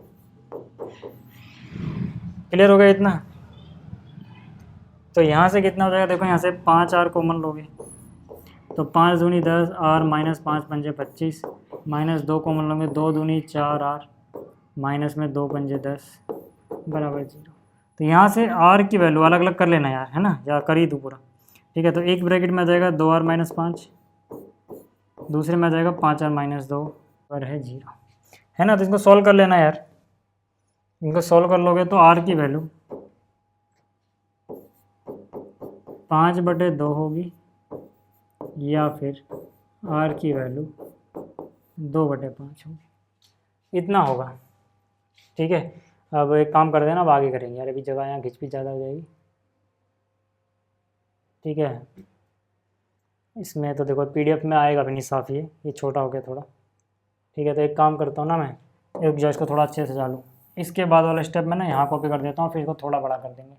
क्लियर हो गया इतना। तो यहाँ से कितना हो जाएगा, देखो यहाँ से 5R कॉमन लोगे तो 5 दूनी 10, R माइनस 5 पंजे 25, माइनस 2 कॉमन लोगे, 2 दूनी 4R, माइनस में 2 पंजे 10 बराबर 0। तो यहाँ से आर की वैल्यू अलग अलग कर लेना यार, है ना, या कर ही दूँ पूरा। ठीक है, तो एक ब्रैकेट में आ जाएगा 2r - 5, दूसरे में आ जाएगा 5r - 2 और है 0, है ना। तो इसको सॉल्व कर लेना यार, इनको सॉल्व कर लोगे तो r की वैल्यू 5/2 होगी या फिर r की वैल्यू 2/5 होगी, इतना होगा। ठीक है, अब एक काम कर देना, अब आगे करेंगे यार, अभी जगह यहाँ खिंचपिच ज़्यादा हो जाएगी। ठीक है, इसमें तो देखो पीडीएफ में आएगा भी नहीं साफ, ये छोटा हो गया थोड़ा। ठीक है, तो एक काम करता हूँ ना, मैं एक जो इसको थोड़ा अच्छे से सजा लूँ, इसके बाद वाला स्टेप मैं ना यहाँ कॉपी कर देता हूँ, फिर इसको थोड़ा बड़ा कर देंगे,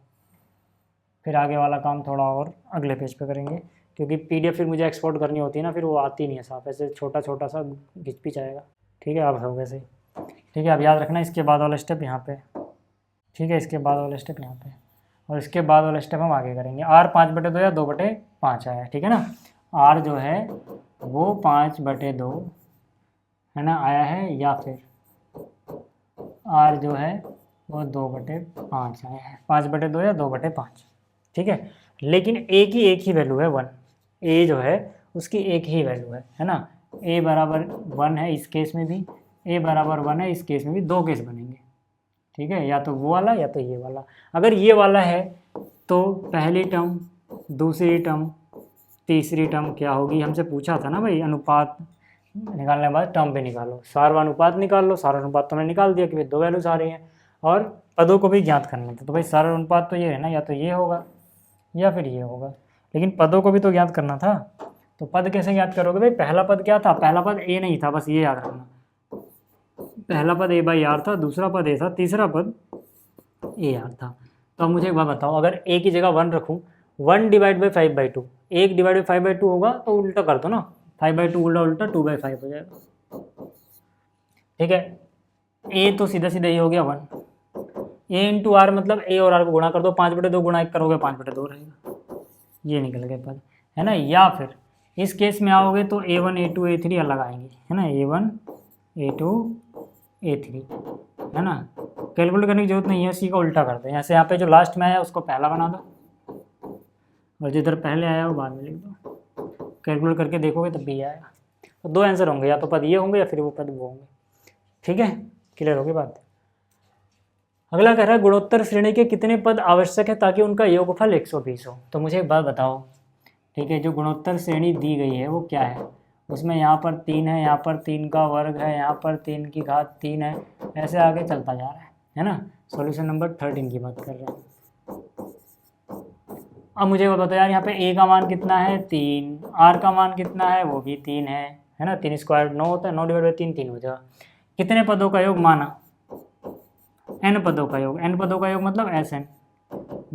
फिर आगे वाला काम थोड़ा और अगले पेज पे करेंगे, क्योंकि पीडीएफ फिर मुझे एक्सपोर्ट करनी होती है ना, फिर वो आती नहीं है साफ, ऐसे छोटा छोटा सा घिचपिच आएगा। ठीक है, अब हो वैसे। ठीक है, अब याद रखना इसके बाद वाला स्टेप यहाँ पे। ठीक है, इसके बाद वाला स्टेप यहाँ पे, और इसके बाद वाला स्टेप हम आगे करेंगे। r 5/2 या 2/5 आया, ठीक है ना। r जो है वो 5/2 है ना आया है, या फिर r जो है वो 2/5 आया है, 5/2 या 2/5। ठीक है, लेकिन एक ही वैल्यू है 1, a जो है उसकी एक ही वैल्यू है ना। a बराबर 1 है इस केस में भी, a बराबर 1 है इस केस में भी, दो केस बनेंगे। ठीक है, या तो वो वाला या तो ये वाला। अगर ये वाला है तो पहली टर्म, दूसरी टर्म, तीसरी टर्म क्या होगी, हमसे पूछा था ना भाई, अनुपात निकालने के बाद टर्म पे निकालो, सार्वनुपात निकाल लो। सार्वनुपात तो मैंने निकाल दिया कि भाई दो वैल्यूज आ रही हैं, और पदों को भी ज्ञात करना था, तो भाई सार्वनुपात तो ये है ना, या तो ये होगा या फिर ये होगा, लेकिन पदों को भी तो ज्ञात करना था। तो पद कैसे ज्ञात करोगे भाई, पहला पद क्या था, पहला पद a नहीं था, बस ये याद रखना, पहला पद a/r था, दूसरा पद a था, तीसरा पद ar था। तो अब मुझे एक बात बताओ, अगर a की जगह 1 रखूँ, 1 / 5/2, 1 / 5/2 होगा, तो उल्टा कर दो ना, 5/2 उल्टा उल्टा 2/5 हो जाएगा। ठीक है, a तो सीधा सीधा ये हो गया 1, a × r मतलब a और r को गुणा कर दो, 5/2 गुणा 1 करोगे 5/2 रहेगा, ये निकल गया पद, है ना। या फिर इस केस में आओगे तो a1 a2 a3 अलग आएंगे, है ना, a1 a2 a3, है ना। कैलकुलेट करने की जरूरत नहीं है, इसी का उल्टा कर दो, यहाँ से यहाँ पे जो लास्ट में आया उसको पहला बना दो, और जिधर पहले आया वो बाद में लिख दो। कैलकुलेट करके देखोगे तब भी आएगा। तो दो आंसर होंगे, या तो पद ये होंगे या फिर वो पद वो होंगे। ठीक है, क्लियर होगी बात। अगला कह रहा है गुणोत्तर श्रेणी के कितने पद आवश्यक है ताकि उनका योगफल 120 हो। तो मुझे एक बात बताओ, ठीक है, जो गुणोत्तर श्रेणी दी गई है वो क्या है, उसमें यहाँ पर 3 है, यहाँ पर 3 का वर्ग है, यहाँ पर 3 की घात 3 है, ऐसे आगे चलता जा रहा है ना। सॉल्यूशन नंबर 13 की बात कर रहे हैं। अब मुझे बताओ यार, यहाँ पे a का मान कितना है 3, r का मान कितना है वो भी 3 है ना, 3 स्क्वायर 9 होता है, 9/3 3 हो जाएगा। कितने पदों का योग माना, n पदों का योग, n पदों का योग मतलब Sn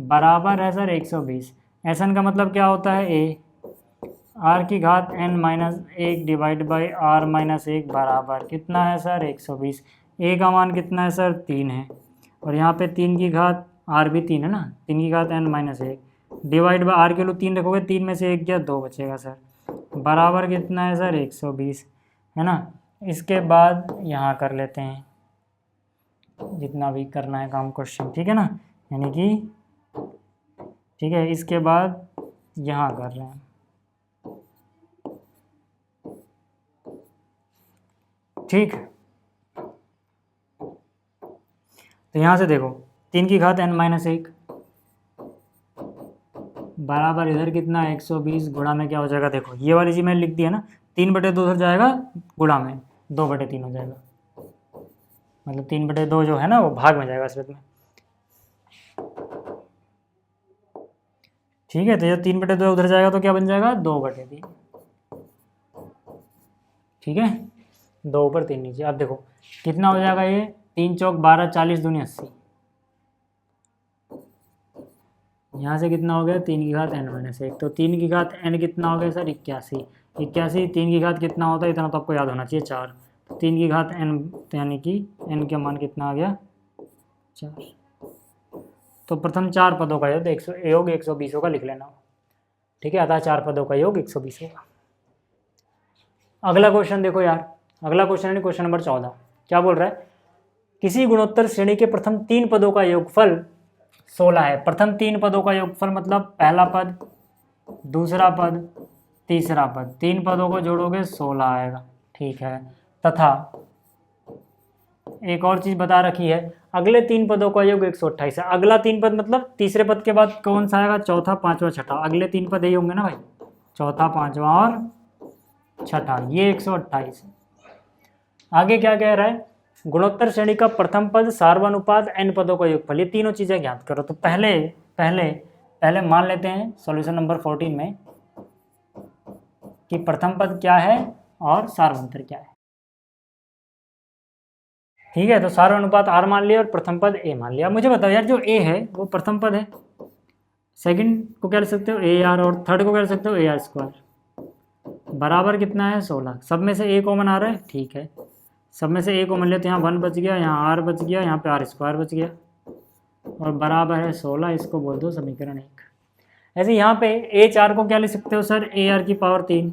बराबर है सर 120। Sn का मतलब क्या होता है a, r की घात n - 1 / r - 1 बराबर कितना है सर 120। a का मान कितना है सर 3 है, और यहाँ पे 3 की घात, r भी 3 है ना, 3 की घात n - 1 डिवाइड बाई r के लिए 3 रखोगे, 3 में से 1 गया 2 बचेगा सर, बराबर कितना है सर 120, है ना। इसके बाद यहाँ कर लेते हैं जितना भी करना है काम क्वेश्चन, ठीक है ना, यानी कि ठीक है, इसके बाद यहाँ कर रहे हैं। ठीक, तो यहाँ से देखो 3 की घात n - 1 बराबर इधर कितना 120 गुणा में क्या हो जाएगा, देखो ये वाली चीज मैंने लिख दी है ना, 3/2 उधर जाएगा, गुणा में 2/3 हो जाएगा, मतलब 3/2 जो है ना वो भाग में जाएगा इसमें। ठीक है, तो जब 3/2 उधर जाएगा तो क्या बन जाएगा 2/3। ठीक है, 2 ऊपर 3 नीचे। अब देखो कितना हो जाएगा, ये 3 चौक 12, 40 दूनी 80, यहाँ से कितना हो गया 3 की घात n - 1, तो 3 की घात n कितना हो गया सर 81, 81 3 की घात कितना होता है, इतना तो आपको याद होना चाहिए 4, तो 3 की घात n, यानी कि n का मान कितना आ गया 4। तो प्रथम 4 पदों का योग 120 होगा, लिख लेना। ठीक है, अतः 4 पदों का योग 120 होगा। अगला क्वेश्चन देखो यार, अगला क्वेश्चन है क्वेश्चन नंबर 14, क्या बोल रहा है, किसी गुणोत्तर श्रेणी के प्रथम 3 पदों का योगफल 16 है। प्रथम 3 पदों का योगफल मतलब पहला पद, दूसरा पद, तीसरा पद, 3 पदों को जोड़ोगे 16 आएगा। ठीक है, तथा एक और चीज बता रखी है, अगले 3 पदों का योग 128 है। अगला 3 पद मतलब तीसरे पद के बाद कौन सा आएगा? चौथा, पांचवा, छठा। अगले 3 पद यही होंगे ना भाई, चौथा, पांचवा और छठा, ये 128 है। आगे क्या कह रहा है? गुणोत्तर श्रेणी का प्रथम पद सार्वनुपात n पदों का योगफल, ये तीनों चीजें ज्ञात करो। तो पहले पहले पहले मान लेते हैं सॉल्यूशन नंबर 14 में कि प्रथम पद क्या है और सार्वंतर क्या है। ठीक है, तो सार्वनुपात r मान लिया और प्रथम पद a मान लिया। मुझे बताओ यार, जो a है वो प्रथम पद है, सेकंड को क्या लिख सकते हो AR, और थर्ड को क्या लिख सकते हो AR²। बराबर कितना है? 16। सब में से a कॉमन आ रहा है, ठीक है, सब में से a कॉमन लिया तो यहाँ 1 बच गया, यहाँ r बच गया, यहाँ पे r² बच गया, और बराबर है 16। इसको बोल दो समीकरण 1। ऐसे यहाँ पे A4 को क्या लिख सकते हो सर? AR की पावर 3,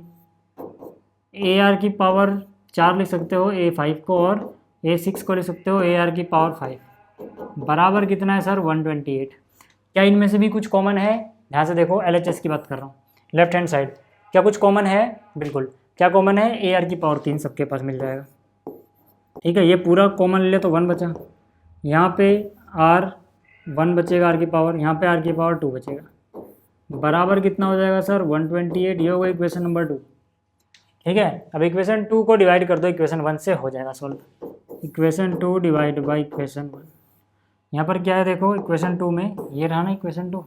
AR की पावर 4 लिख सकते हो A5 को, और A6 को लिख सकते हो AR की पावर 5। बराबर कितना है सर? 128। क्या इनमें से भी कुछ कॉमन है? ध्यान से देखो, LHS की बात कर रहा हूँ, लेफ्ट हैंड साइड। क्या कुछ कॉमन है? बिल्कुल। क्या कॉमन है? AR की पावर 3 सबके पास मिल जाएगा। ठीक है, ये पूरा कॉमन ले तो 1 बचा, यहाँ पे R1 बचेगा, R की पावर, यहाँ पे R की पावर 2 बचेगा। बराबर कितना हो जाएगा सर? 128। ये होगा इक्वेशन नंबर 2। ठीक है, अब इक्वेशन 2 को डिवाइड कर दो इक्वेशन 1 से, हो जाएगा solve. Equation 2 divide by equation 1। यहाँ पर क्या है देखो, इक्वेशन 2 में ये रहा ना इक्वेशन 2।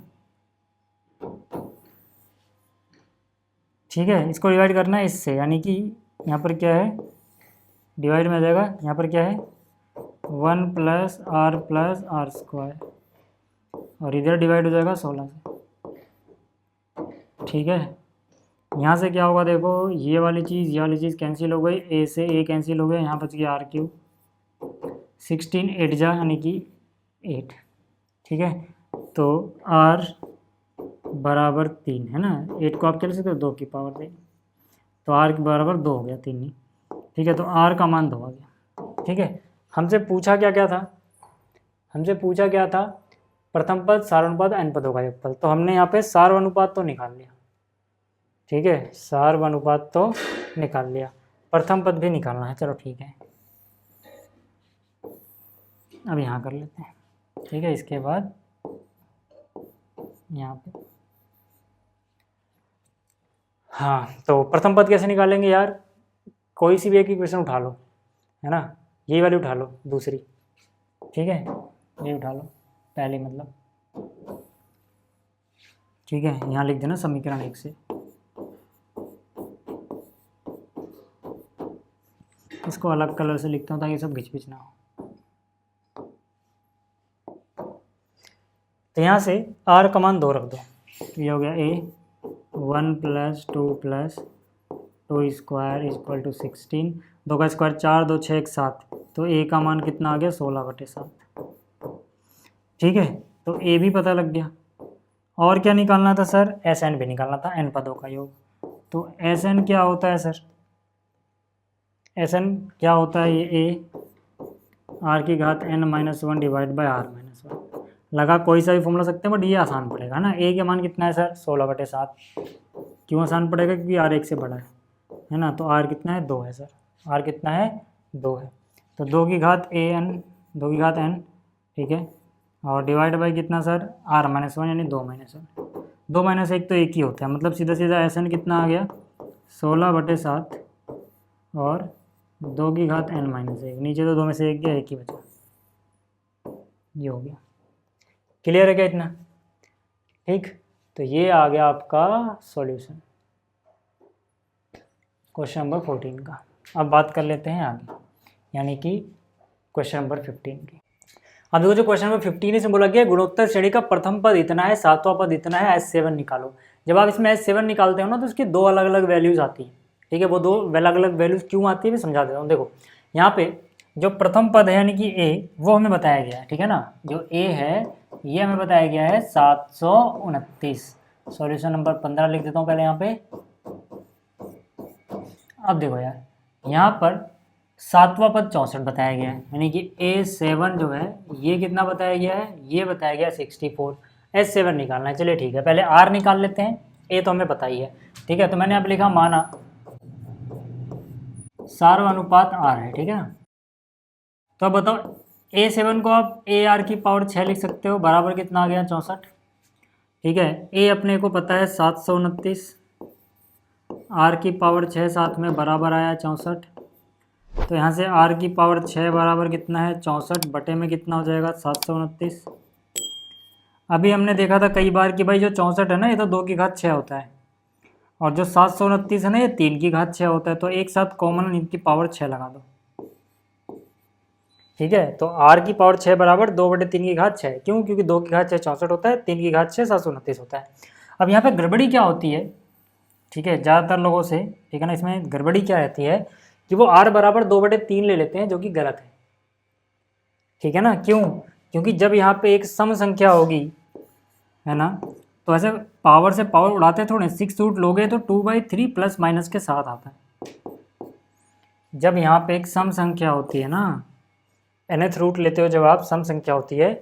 ठीक है, इसको डिवाइड करना है इससे, यानी कि यहाँ पर क्या है, डिवाइड में आ जाएगा, यहाँ पर क्या है 1 + r + r², और इधर डिवाइड हो जाएगा 16 से। ठीक है, यहाँ से क्या होगा देखो, ये वाली चीज़ कैंसिल हो गई, a से a कैंसिल हो गया, यहाँ बच गया r³। 16 8 जा यानी कि 8। ठीक है, तो r बराबर 3 है ना, 8 को आप क्या लिख सकते हो? 2 की पावर 3, तो r बराबर 2 हो गया, 3 नहीं। ठीक है, तो r का मान 2 आ गया। ठीक है, हमसे पूछा क्या था? हमसे पूछा क्या था? प्रथम पद सार्वनुपात n पदों का योगफल। तो हमने यहाँ पे सार्वनुपात तो निकाल लिया। ठीक है, सार्वनुपात तो निकाल लिया, प्रथम पद भी निकालना है। चलो ठीक है, अब यहाँ कर लेते हैं। ठीक है, इसके बाद यहाँ पे, हाँ, तो प्रथम पद कैसे निकालेंगे यार? कोई सी भी एक इक्वेशन उठा लो, है ना, यही वाली उठा लो, दूसरी। ठीक है, ये उठा लो पहले, मतलब ठीक है, यहाँ लिख देना समीकरण 1 से। इसको अलग कलर से लिखता हूँ ताकि सब घिच-पिच ना हो। तो यहाँ से r का मान 2 रख दो, ये हो गया a 1 + 2 + 2² = 16। 2 का स्क्वायर 4, 2 6 1 7, तो a का मान कितना आ गया? 16/7। ठीक है, तो a भी पता लग गया। और क्या निकालना था सर? Sn भी निकालना था, n पदों का योग। तो Sn क्या होता है सर? Sn क्या होता है? ये a r⁻n - 1 divide by r-1 लगा, कोई सा भी फॉर्मूला सकते हैं, बट ये आसान पड़ेगा ना। a का मान कितना है सर? 16/7। क्यों आसान पड़ेगा? क्योंकि r 1 से बड़ा है ना। तो r कितना है? 2 है सर। r कितना है? 2 है। तो 2 की घात n, ठीक है, और डिवाइड बाई कितना सर? r-1 यानी 2 - 1। 2 - 1 तो 1 ही होता है, मतलब सीधा सीधा Sn कितना आ गया? 16/7 और 2 की घात n-1। नीचे तो 2 में से 1 गया, 1 ही बचा, ये हो गया। क्लियर है क्या इतना? ठीक, तो ये आ गया आपका सॉल्यूशन क्वेश्चन नंबर 14 का। अब बात कर लेते हैं आगे, यानी कि क्वेश्चन नंबर 15 की। अब देखो, जो क्वेश्चन नंबर 15 इसमें बोला गया गुणोत्तर श्रेणी का प्रथम पद इतना है, सातवां पद इतना है, S7 निकालो। जब आप इसमें S7 निकालते हो ना, तो इसकी 2 अलग अलग वैल्यूज आती है। ठीक है, वो 2 अलग अलग वैल्यूज क्यों आती है मैं समझा देता हूँ। देखो, यहाँ पे जो प्रथम पद है यानी कि a, वो हमें बताया गया है। ठीक है ना, जो a है ये हमें बताया गया है 729। सॉल्यूशन नंबर 15 लिख देता हूँ पहले यहाँ पे। अब देखो यार, यहाँ पर सातवां पद 64 बताया गया है, यानी कि A7 जो है ये कितना बताया गया है, ये बताया गया 64। S7 निकालना है। चलिए ठीक है, पहले R निकाल लेते हैं। A तो हमें पता ही है, ठीक है। तो मैंने अब लिखा माना सार्वनुपात R है, ठीक है ना। तो अब बताओ A7 को आप AR की पावर 6 लिख सकते हो, बराबर कितना आ गया 64, ठीक है। A अपने को पता है 729, R की पावर 6 साथ में बराबर आया 64। तो यहाँ से R की पावर 6 बराबर कितना है 64 बटे में कितना हो जाएगा 729। अभी हमने देखा था कई बार कि भाई जो 64 है ना ये तो 2 की घात 6 होता है, और जो 729 है ना ये 3 की घात 6 होता है। तो एक साथ कॉमन इनकी पावर 6 लगा दो, ठीक है। तो R की पावर 6 बराबर 2/3 की घात 6। क्यों? क्योंकि 2 की घात 6 64 होता है, 3 की घात 6 729 होता है। अब यहाँ पे गड़बड़ी क्या होती है, ठीक है, ज़्यादातर लोगों से, ठीक है ना, इसमें गड़बड़ी क्या रहती है कि वो R बराबर 2/3 ले लेते हैं, जो कि गलत है, ठीक है ना। क्यों? क्योंकि जब यहाँ पे एक सम संख्या होगी, है ना, तो ऐसे पावर से पावर उड़ाते थोड़े, 6 रूट लोगे तो 2/3 प्लस माइनस के साथ आता है। जब यहाँ पे एक सम संख्या होती है ना, nth रूट लेते हो जब आप, सम संख्या होती है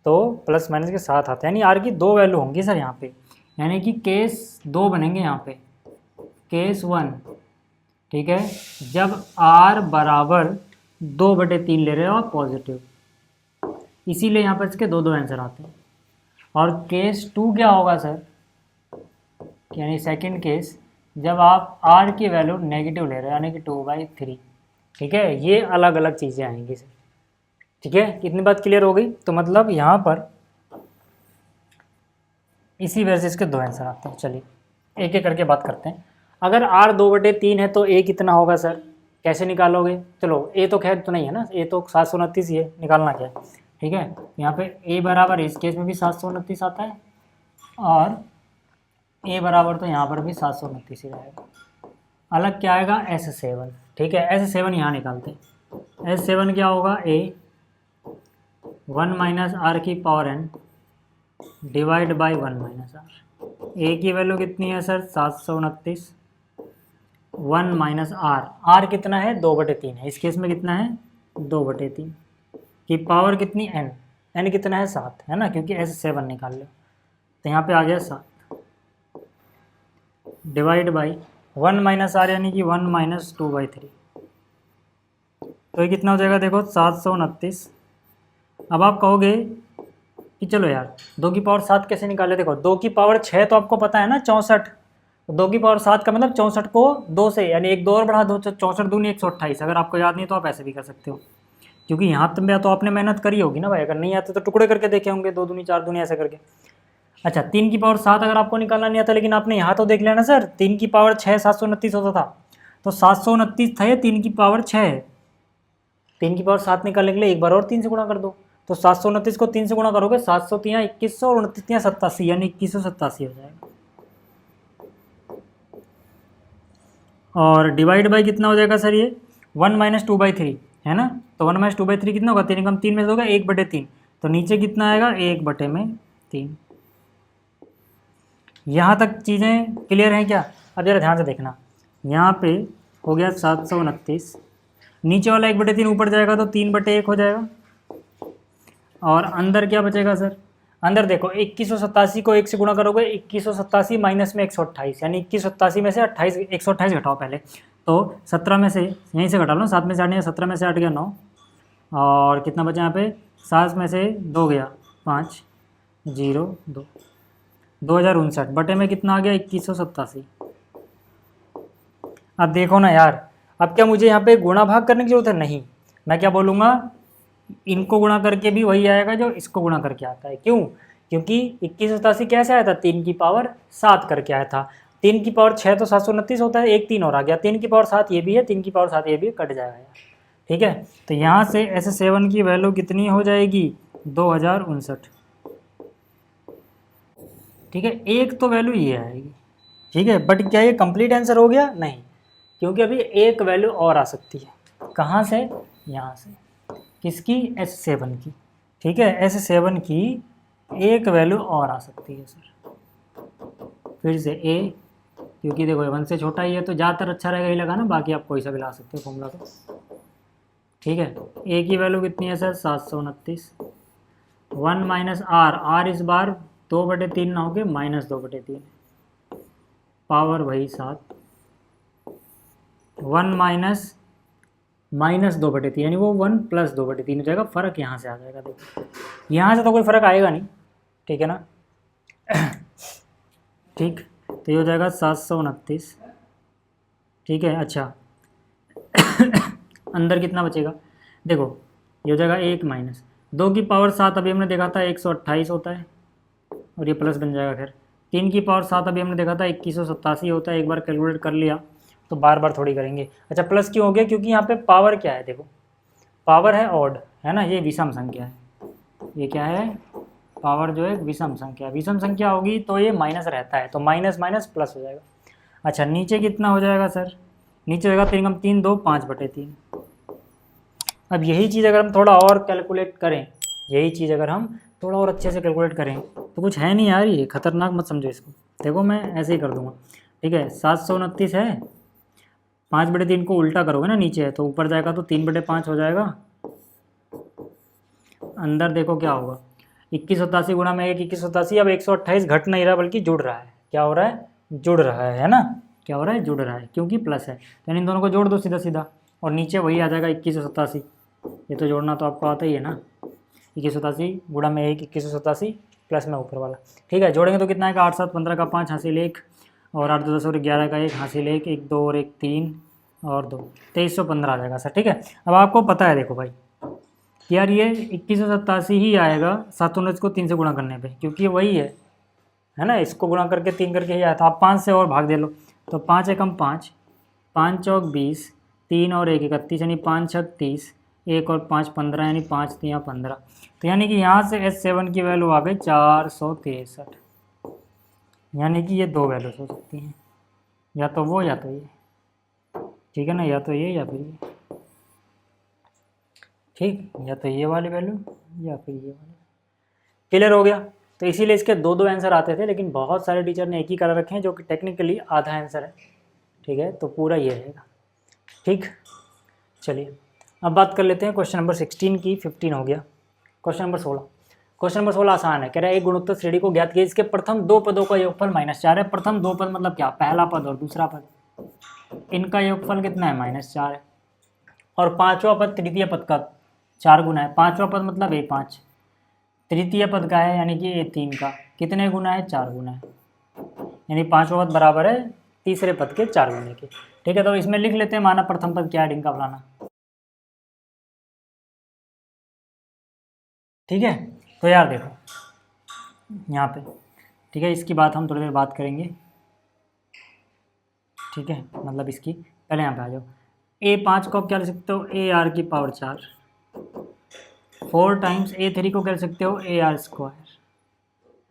तो प्लस माइनस के साथ आता है, यानी R की 2 वैल्यू होंगी सर यहाँ पे, यानी कि केस 2 बनेंगे यहाँ पे, केस 1, ठीक है। जब R बराबर 2/3 ले रहे हो आप पॉजिटिव, इसीलिए यहाँ पर इसके 2 आंसर आते हैं। और केस 2 क्या होगा सर, यानी सेकंड केस, जब आप R की वैल्यू नेगेटिव ले रहे हो, यानी कि 2/3, ठीक है। ये अलग अलग चीज़ें आएंगी सर, ठीक है। कितनी बात क्लियर हो गई? तो मतलब यहाँ पर इसी वजह से इसके 2 आंसर आते हैं। चलिए एक एक करके बात करते हैं। अगर R 2/3 है तो A कितना होगा सर, कैसे निकालोगे? चलो A तो खैर तो नहीं है ना, A तो 729 ही है, निकालना क्या है, ठीक है। यहाँ पे A बराबर इस केस में भी 729 आता है, और A बराबर तो यहाँ पर भी 729 ही रहेगा। अलग क्या आएगा? S7, ठीक है। S7 यहाँ निकालते हैं। S7 क्या होगा? A 1 माइनस R की power n divide by 1 minus R। A की वैल्यू कितनी है सर? 729। 1 माइनस R कितना है? 2/3 है, इस केस में कितना है? 2/3 की पावर कितनी? n कितना है? 7 है ना, क्योंकि S7 निकाल लो। तो यहाँ पे आ गया 7 डिवाइड बाई 1 माइनस R, यानी कि 1 माइनस 2/3। तो ये कितना हो जाएगा? देखो 729। अब आप कहोगे कि चलो यार 2 की पावर 7 कैसे निकाले? देखो 2 की पावर 6 तो आपको पता है ना 64, तो 2 की पावर 7 का मतलब 64 को 2 से, यानी एक 2 और बढ़ा दो, 64 दूनी 128। अगर आपको याद नहीं तो आप ऐसे भी कर सकते हो, क्योंकि यहाँ तो आपने मेहनत करी होगी ना भाई, अगर नहीं आते तो टुकड़े करके देखे होंगे, 2 दूनी 4 दूनी ऐसे करके। अच्छा 3 की पावर 7 अगर आपको निकालना नहीं आता, लेकिन आपने यहाँ तो देख लिया ना सर, 3 की पावर 6 729 होता था, तो 729 था ये 3 की पावर 6 है। 3 की पावर 7 निकालने के लिए एक बार और 3 से गुणा कर दो, तो 729 को 3 से गुणा करोगे, 700 3 2100 और 29 3 87, यानी 2187 हो जाएगा। और डिवाइड बाई कितना हो जाएगा सर? ये 1 माइनस 2/3 है ना, तो 1 माइनस 2/3 कितना होगा? 3 कम 3 में से होगा 1/3, तो नीचे कितना आएगा? 1/3। यहाँ तक चीज़ें क्लियर हैं क्या? अब जरा ध्यान से देखना, यहाँ पे हो गया 729, नीचे वाला 1/3 ऊपर जाएगा तो 3/1 हो जाएगा, और अंदर क्या बचेगा सर? अंदर देखो 2187 को 1 से गुणा करोगे, 2187 माइनस में 128, यानी 2187 में से 28 128 घटाओ पहले, तो 17 में से यहीं से घटा लो, 7 में से 8 गया, 17 में से 8 गया 9, और कितना बचा यहाँ पे? 7 में से 2 गया 5 0 2, 2059 बटे में कितना आ गया? 2187। अब देखो ना यार, अब क्या मुझे यहाँ पे गुणा भाग करने की जरूरत है? नहीं, मैं क्या बोलूँगा, इनको गुणा करके भी वही आएगा जो इसको गुणा करके आता है। क्यों? क्योंकि 2187 कैसे आया था? 3 की पावर 7 करके आया था। 3 की पावर 6 तो 729 होता है, एक 3 और आ गया, 3 की पावर 7 ये भी है, 3 की पावर 7 ये भी कट जाएगा यार, ठीक है। तो यहाँ से S7 की वैल्यू कितनी हो जाएगी? 2059, ठीक है। एक तो वैल्यू ये आएगी, ठीक है। बट क्या ये कंप्लीट आंसर हो गया? नहीं, क्योंकि अभी एक वैल्यू और आ सकती है। कहाँ से? यहाँ से। किसकी? S7 की, ठीक है। S7 की एक वैल्यू और आ सकती है सर, फिर से A, क्योंकि देखो 1 से छोटा ही है तो ज़्यादातर अच्छा रहेगा ही लगा ना, बाकी आप कोई सा भी ला सकते हो फॉर्मूला तो। ठीक है। ए की वैल्यू कितनी है सर 729। 1 माइनस आर, आर इस बार 2/3 ना होके -2/3, पावर वही 7। 1 माइनस 2/3 यानी वो 1 प्लस 2/3 हो जाएगा। फ़र्क यहाँ से आ जाएगा। देखो यहाँ से तो कोई फ़र्क आएगा नहीं, ठीक है ना। ठीक, तो ये हो जाएगा 729, ठीक है। अच्छा अंदर कितना बचेगा, देखो ये हो जाएगा 1 माइनस 2 की पावर 7, अभी हमने देखा था 128 होता है और ये प्लस बन जाएगा। फिर 3 की पावर 7 अभी हमने देखा था 2187 होता है। एक बार कैलकुलेट कर लिया तो बार बार थोड़ी करेंगे। अच्छा प्लस क्यों हो गया, क्योंकि यहाँ पे पावर क्या है, देखो पावर है ऑड, है ना, ये विषम संख्या है। ये क्या है, पावर जो है विषम संख्या, विषम संख्या होगी तो ये माइनस रहता है, तो माइनस माइनस प्लस हो जाएगा। अच्छा नीचे कितना हो जाएगा सर, नीचे होगा 3 कम 3 2 5/3। अब यही चीज़ अगर हम थोड़ा और कैलकुलेट करें, यही चीज़ अगर हम थोड़ा और अच्छे से कैलकुलेट करें तो कुछ है नहीं यार, ये खतरनाक मत समझो इसको। देखो मैं ऐसे ही कर दूंगा, ठीक है। 729 है, 5/3 को उल्टा करोगे ना, नीचे है तो ऊपर जाएगा तो 3/5 हो जाएगा। अंदर देखो क्या होगा, 2187 गुणा में 1 2187। अब 128 घट नहीं रहा बल्कि जुड़ रहा है। क्या हो रहा है, जुड़ रहा है ना, क्या हो रहा है, जुड़ रहा है, क्योंकि प्लस है। यानी इन दोनों को जोड़ दो सीधा सीधा और नीचे वही आ जाएगा 2187। ये तो जोड़ना तो आपको आता ही है ना, 2187 गुणा में 1 2187 प्लस में ऊपर वाला, ठीक है। जोड़ेंगे तो कितना आएगा, 8 7 15 का 5 हासिल 1 और 8 2 10 और 11 का 1 हासिल 1 1 2 और 1 3 और 2 2315 आ जाएगा सर, ठीक है। अब आपको पता है देखो भाई कि यार ये 2187 ही आएगा 719 को 3 से गुणा करने पे, क्योंकि ये वही है ना, इसको गुणा करके 3 करके ही आया था। आप 5 से और भाग दे लो तो 5 एकम 5, 5 चौक 20, 3 और 1 31 यानी 5 छक 30, 1 और 5 15 यानी 5 3 15। तो यानी कि यहाँ से S7 की वैल्यू आ गई 463, यानी कि ये दो वैल्यूज हो सकती हैं, या तो वो या तो ये, ठीक है ना, या तो ये या फिर ये, ठीक, या तो ये वाली वैल्यू या फिर ये वाली। क्लियर हो गया। तो इसीलिए इसके दो दो आंसर आते थे, लेकिन बहुत सारे टीचर ने एक ही कर रखे हैं जो कि टेक्निकली आधा आंसर है, ठीक है। तो पूरा ये रहेगा, ठीक। चलिए अब बात कर लेते हैं क्वेश्चन नंबर 16 की। 15 हो गया। क्वेश्चन नंबर 16, क्वेश्चन नंबर 16 आसान है। कह रहा है एक गुणोत्तर श्रेणी को ज्ञात कीजिए, इसके प्रथम दो पदों का योगफल -4 है। प्रथम दो पद मतलब क्या, पहला पद और दूसरा पद, इनका योगफल कितना है, -4 है। और पांचवा पद तृतीय पद का 4 गुना है। पांचवा पद मतलब A5, तृतीय पद का है यानी कि A3 का कितने गुना है, 4 गुना है। यानी पांचवा पद बराबर है तीसरे पद के 4 गुने के, ठीक है। तो इसमें लिख लेते हैं, माना प्रथम पद क्या है, डिंका फलाना, ठीक है। तो यार देखो यहाँ पे, ठीक है, इसकी बात हम थोड़ी देर बात करेंगे, ठीक है। मतलब इसकी पहले यहाँ पे आ जाओ। A5 को आप क्या लिख सकते हो, AR की पावर 4, 4 टाइम्स A3 को क्या लिख सकते हो, AR²,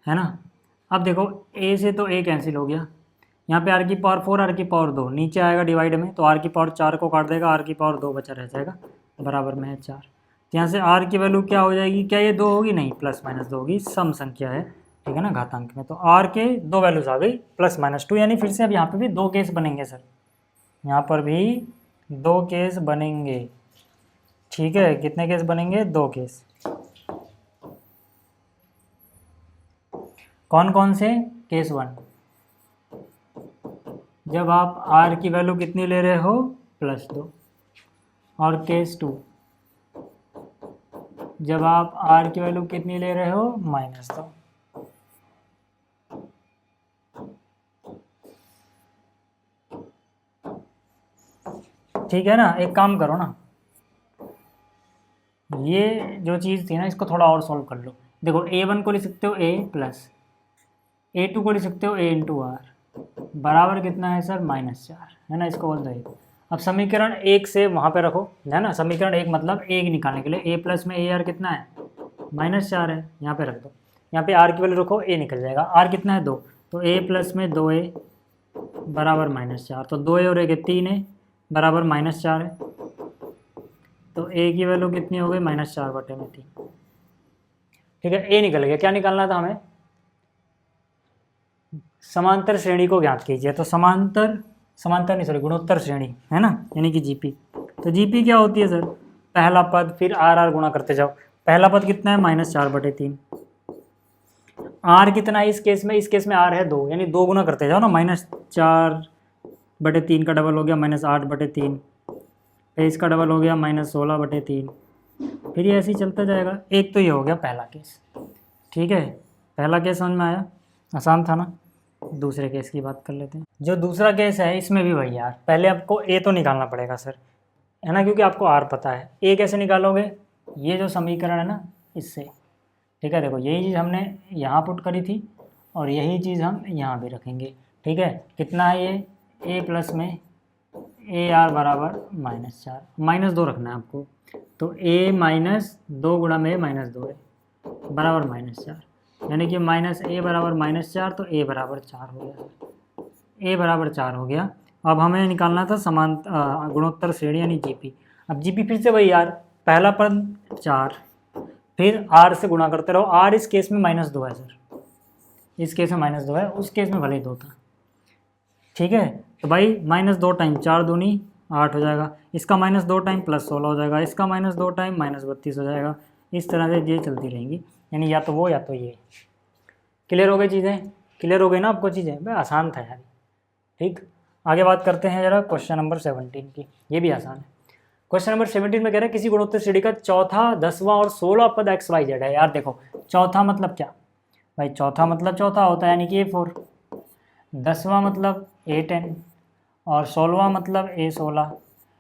है ना। अब देखो A से तो A कैंसिल हो गया, यहाँ पे R की पावर 4 R की पावर 2 नीचे आएगा डिवाइड में, तो R की पावर 4 को काट देगा, R की पावर 2 बचा रह जाएगा, बराबर में है 4। तो यहाँ से R की वैल्यू क्या हो जाएगी, क्या ये 2 होगी, नहीं, +-2 होगी, सम संख्या है, ठीक है ना, घातांक में। तो R के दो वैल्यूज आ गई +-2, यानी फिर से अब यहाँ पे भी 2 केस बनेंगे सर, यहाँ पर भी 2 केस बनेंगे, ठीक है। कितने केस बनेंगे, 2 केस। कौन कौन से, केस 1 जब आप R की वैल्यू कितनी ले रहे हो, +2, और केस 2 जब आप R की वैल्यू कितनी ले रहे हो, -2। ठीक है ना। एक काम करो ना, ये जो चीज़ थी ना इसको थोड़ा और सॉल्व कर लो। देखो A1 को लिख सकते हो A+, A2 को लिख सकते हो A × R, बराबर कितना है सर, -4, है ना, इसको बोल दो। अब समीकरण 1 से वहाँ पे रखो, है ना, समीकरण 1 मतलब 1 निकालने के लिए A+ में AR कितना है, -4 है, यहाँ पे रख दो। यहाँ पे R की वैल्यू रखो, A निकल जाएगा। R कितना है, 2, तो A+ में 2A बराबर -4, तो 2A और 1 3A बराबर -4 है। तो A की वैल्यू कितनी हो गई, -4/3, ठीक है। A निकल गया। क्या निकालना था हमें, समांतर श्रेणी को ज्ञात कीजिए। तो समांतर नहीं सॉरी गुणोत्तर श्रेणी, है ना, यानी कि GP। तो GP क्या होती है सर, पहला पद, फिर आर आर गुणा करते जाओ। पहला पद कितना है, -4/3। आर कितना है इस केस में, इस केस में आर है 2, यानी 2 गुना करते जाओ ना। -4/3 का डबल हो गया -8/3, फिर इसका डबल हो गया -16/3, फिर ये ऐसे ही चलता जाएगा। एक तो ये हो गया पहला केस, ठीक है। पहला केस समझ में आया, आसान था ना। दूसरे केस की बात कर लेते हैं। जो दूसरा केस है इसमें भी वही यार, पहले आपको ए तो निकालना पड़ेगा सर, है ना, क्योंकि आपको आर पता है। ए कैसे निकालोगे, ये जो समीकरण है ना इससे, ठीक है। देखो यही चीज़ हमने यहाँ पुट करी थी और यही चीज़ हम यहाँ भी रखेंगे, ठीक है। कितना है ये, ए प्लस में ए आर बराबर -4, -2 रखना है आपको। तो ए -2 गुणा में -2 है बराबर -4, यानी कि -a बराबर -4, तो a बराबर 4 हो गया। a बराबर 4 हो गया। अब हमें निकालना था समान गुणोत्तर श्रेणी यानी जीपी। अब जीपी फिर से वही यार, पहला पद 4, फिर r से गुणा करते रहो। r इस केस में -2 है सर, इस केस में -2 है, उस केस में भले ही 2 था, ठीक है। तो भाई -2 टाइम 4 दूनी 8 हो जाएगा, इसका -2 टाइम +16 हो जाएगा, इसका -2 टाइम -32 हो जाएगा। इस तरह से ये चलती रहेंगी, यानी या तो वो या तो ये। क्लियर हो गई चीज़ें, क्लियर हो गई ना आपको चीज़ें, भाई आसान था यार, ठीक। आगे बात करते हैं जरा क्वेश्चन नंबर 17 की, ये भी आसान है। क्वेश्चन नंबर 17 में कह रहा है किसी गुणोत्तर श्रेणी का चौथा, 10वां और 16वां पद XYZ है। यार देखो चौथा मतलब क्या भाई, चौथा मतलब चौथा होता है यानी कि A4, 10वां मतलब A10 और 16वां मतलब A16।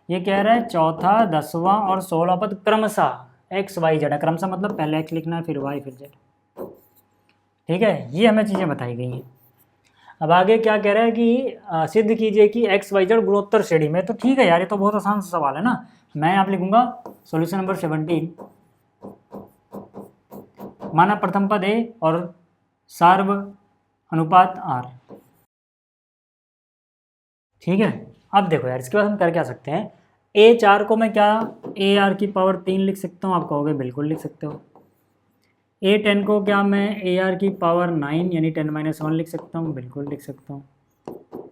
ये कह रहा है चौथा, 10वां और 16वां पद क्रमशः XYZ है। क्रमशः मतलब पहले X लिखना है, फिर Y, फिर Z, ठीक है। ये हमें चीज़ें बताई गई हैं। अब आगे क्या कह रहा है कि सिद्ध कीजिए कि XYZ गुणोत्तर श्रेणी में। तो ठीक है यार, ये तो बहुत आसान सवाल है ना। मैं आप लिखूंगा सॉल्यूशन नंबर 17। माना प्रथम पद A और सार्व अनुपात R, ठीक है। अब देखो यार, इसके बाद हम कर क्या सकते हैं। A4 को मैं क्या AR की पावर 3 लिख सकता हूँ, आप कहोगे बिल्कुल लिख सकते हो। A10 को क्या मैं AR की पावर 9 यानी 10-1 लिख सकता हूँ, बिल्कुल लिख सकता हूँ।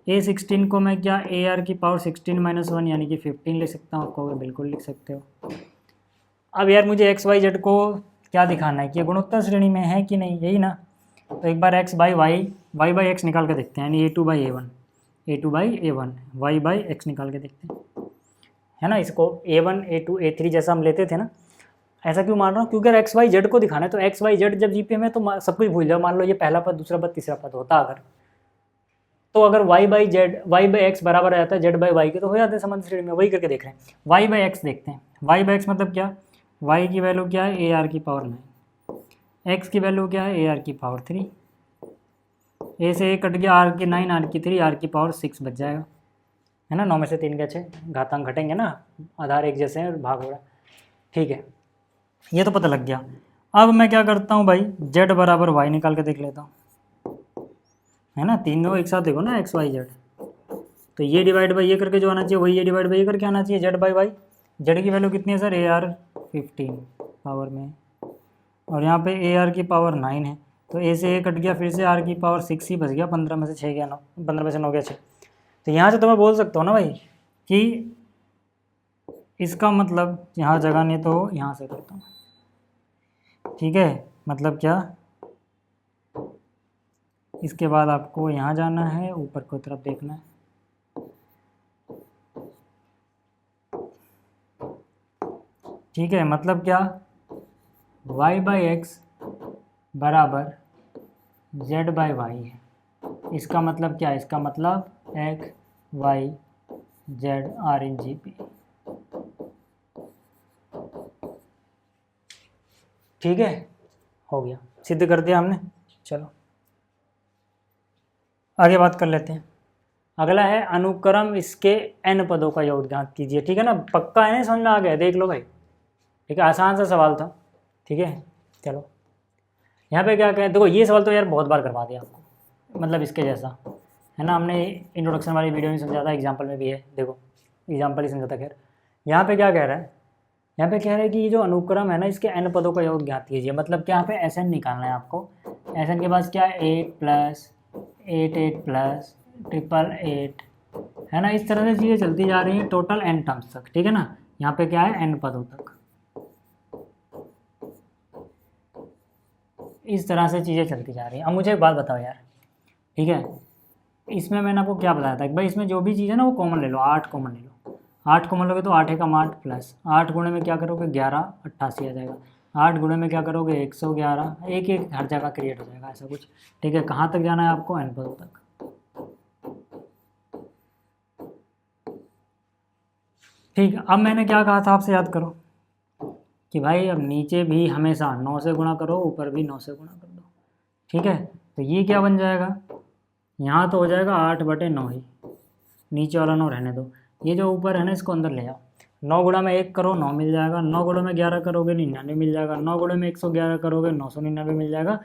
A16 को मैं क्या AR की पावर 16-1 यानी कि 15 लिख सकता हूँ, आप कहोगे बिल्कुल लिख सकते हो। अब यार मुझे XYZ को क्या दिखाना है कि ये गुणोत्तर श्रेणी में है कि नहीं, यही ना। तो एक बार X by y, y by x निकाल के देखते हैं, यानी A2/A1, A2/A1, Y by x निकाल के देखते हैं, है ना। इसको A1, A2, A3 जैसा हम लेते थे ना, ऐसा क्यों मान रहा हूँ, क्योंकि अगर XYZ को दिखाना है तो XYZ जब जीपी में तो सब कुछ भूल जाओ। मान लो ये पहला पद, दूसरा पद, तीसरा पद होता अगर, तो अगर Y बाई एक्स बराबर आ जाता है Z बाई वाई के, तो हो जाते हैं समान श्रेणी में। वही करके देख रहे हैं। Y बाई एक्स देखते हैं। Y बाई एक्स मतलब क्या, Y की वैल्यू क्या है AR की पावर 9, X की वैल्यू क्या है AR की पावर 3, A से A कट गया, R की 9, R की 3, R की पावर 6 बच जाएगा, है ना। 9 में से 3 के 6 घातांक घटेंगे ना, आधार एक जैसे हैं, भाग हो रहा है, ठीक है। ये तो पता लग गया। अब मैं क्या करता हूँ भाई, Z बराबर Y निकाल के देख लेता हूँ, है ना। तीनों एक साथ देखो ना, XYZ, तो ये डिवाइड बाई ये करके जो आना चाहिए वही ये डिवाइड बाई ये करके आना चाहिए, Z बाई वाई। Z की वैल्यू कितनी है सर, AR 15 पावर में, और यहाँ पे AR की पावर 9 है, तो A से A कट गया, फिर से R की पावर 6 ही बच गया। 15 में से 6 गया 9, 15 में से 9 गया 6। तो यहाँ से तो मैं बोल सकता हूँ ना भाई कि इसका मतलब यहाँ जगह नहीं तो यहाँ से करता हूँ, ठीक है। मतलब क्या, इसके बाद आपको यहाँ जाना है, ऊपर की तरफ देखना है, ठीक है। मतलब क्या, Y बाई एक्स बराबर Z बाई वाई है। इसका मतलब क्या है, इसका मतलब X Y Z R इन जी पी, ठीक है। हो गया, सिद्ध कर दिया हमने। चलो आगे बात कर लेते हैं। अगला है अनुक्रम इसके n पदों का योग ज्ञात कीजिए, ठीक है ना। पक्का है ना, समझ में आ गया, देख लो भाई, ठीक है। आसान सा सवाल था, ठीक है। चलो यहाँ पे क्या कहें, देखो ये सवाल तो यार बहुत बार करवा दिया आपको, मतलब इसके जैसा, है ना। हमने इंट्रोडक्शन वाली वीडियो में समझा था, एग्जाम्पल में भी है, देखो एग्जाम्पल ही समझा था। खैर यहाँ पे क्या कह रहा है, यहाँ पे कह रहा है कि ये जो अनुक्रम है ना, इसके n पदों का योग ज्ञात कीजिए। मतलब क्या, यहाँ पे SN निकालना है आपको। SN के पास क्या 8 + 8 8 + 8 8 8, है ना। इस तरह से चीज़ें चलती जा रही हैं टोटल n टर्म्स तक, ठीक है ना। यहाँ पे क्या है, n पदों तक। इस तरह से चीज़ें चलती जा रही हैं। अब मुझे एक बात बताओ यार, ठीक है, इसमें मैंने आपको क्या बताया था कि भाई इसमें जो भी चीज़ है ना वो कॉमन ले लो, 8 कॉमन ले लो। 8 कॉमन लोगे तो 8 एकम 8 प्लस 8 गुणे में क्या करोगे 11, 88 आ जाएगा। 8 गुणे में क्या करोगे 111, एक एक हर जगह क्रिएट हो जाएगा ऐसा कुछ, ठीक है। कहाँ तक जाना है आपको, n पदों तक। ठीक, अब मैंने क्या कहा था आपसे, याद करो कि भाई अब नीचे भी हमेशा 9 से गुणा करो, ऊपर भी 9 से गुणा कर दो, ठीक है। तो ये क्या बन जाएगा, यहाँ तो हो जाएगा 8/9 ही, नीचे वाला 9 रहने दो, ये जो ऊपर है ना इसको अंदर ले आओ। 9 गुणा में 1 करो 9 मिल जाएगा, 9 गुणा में 11 करोगे 99 मिल जाएगा, 9 गुणा में 111 करोगे 999 मिल जाएगा।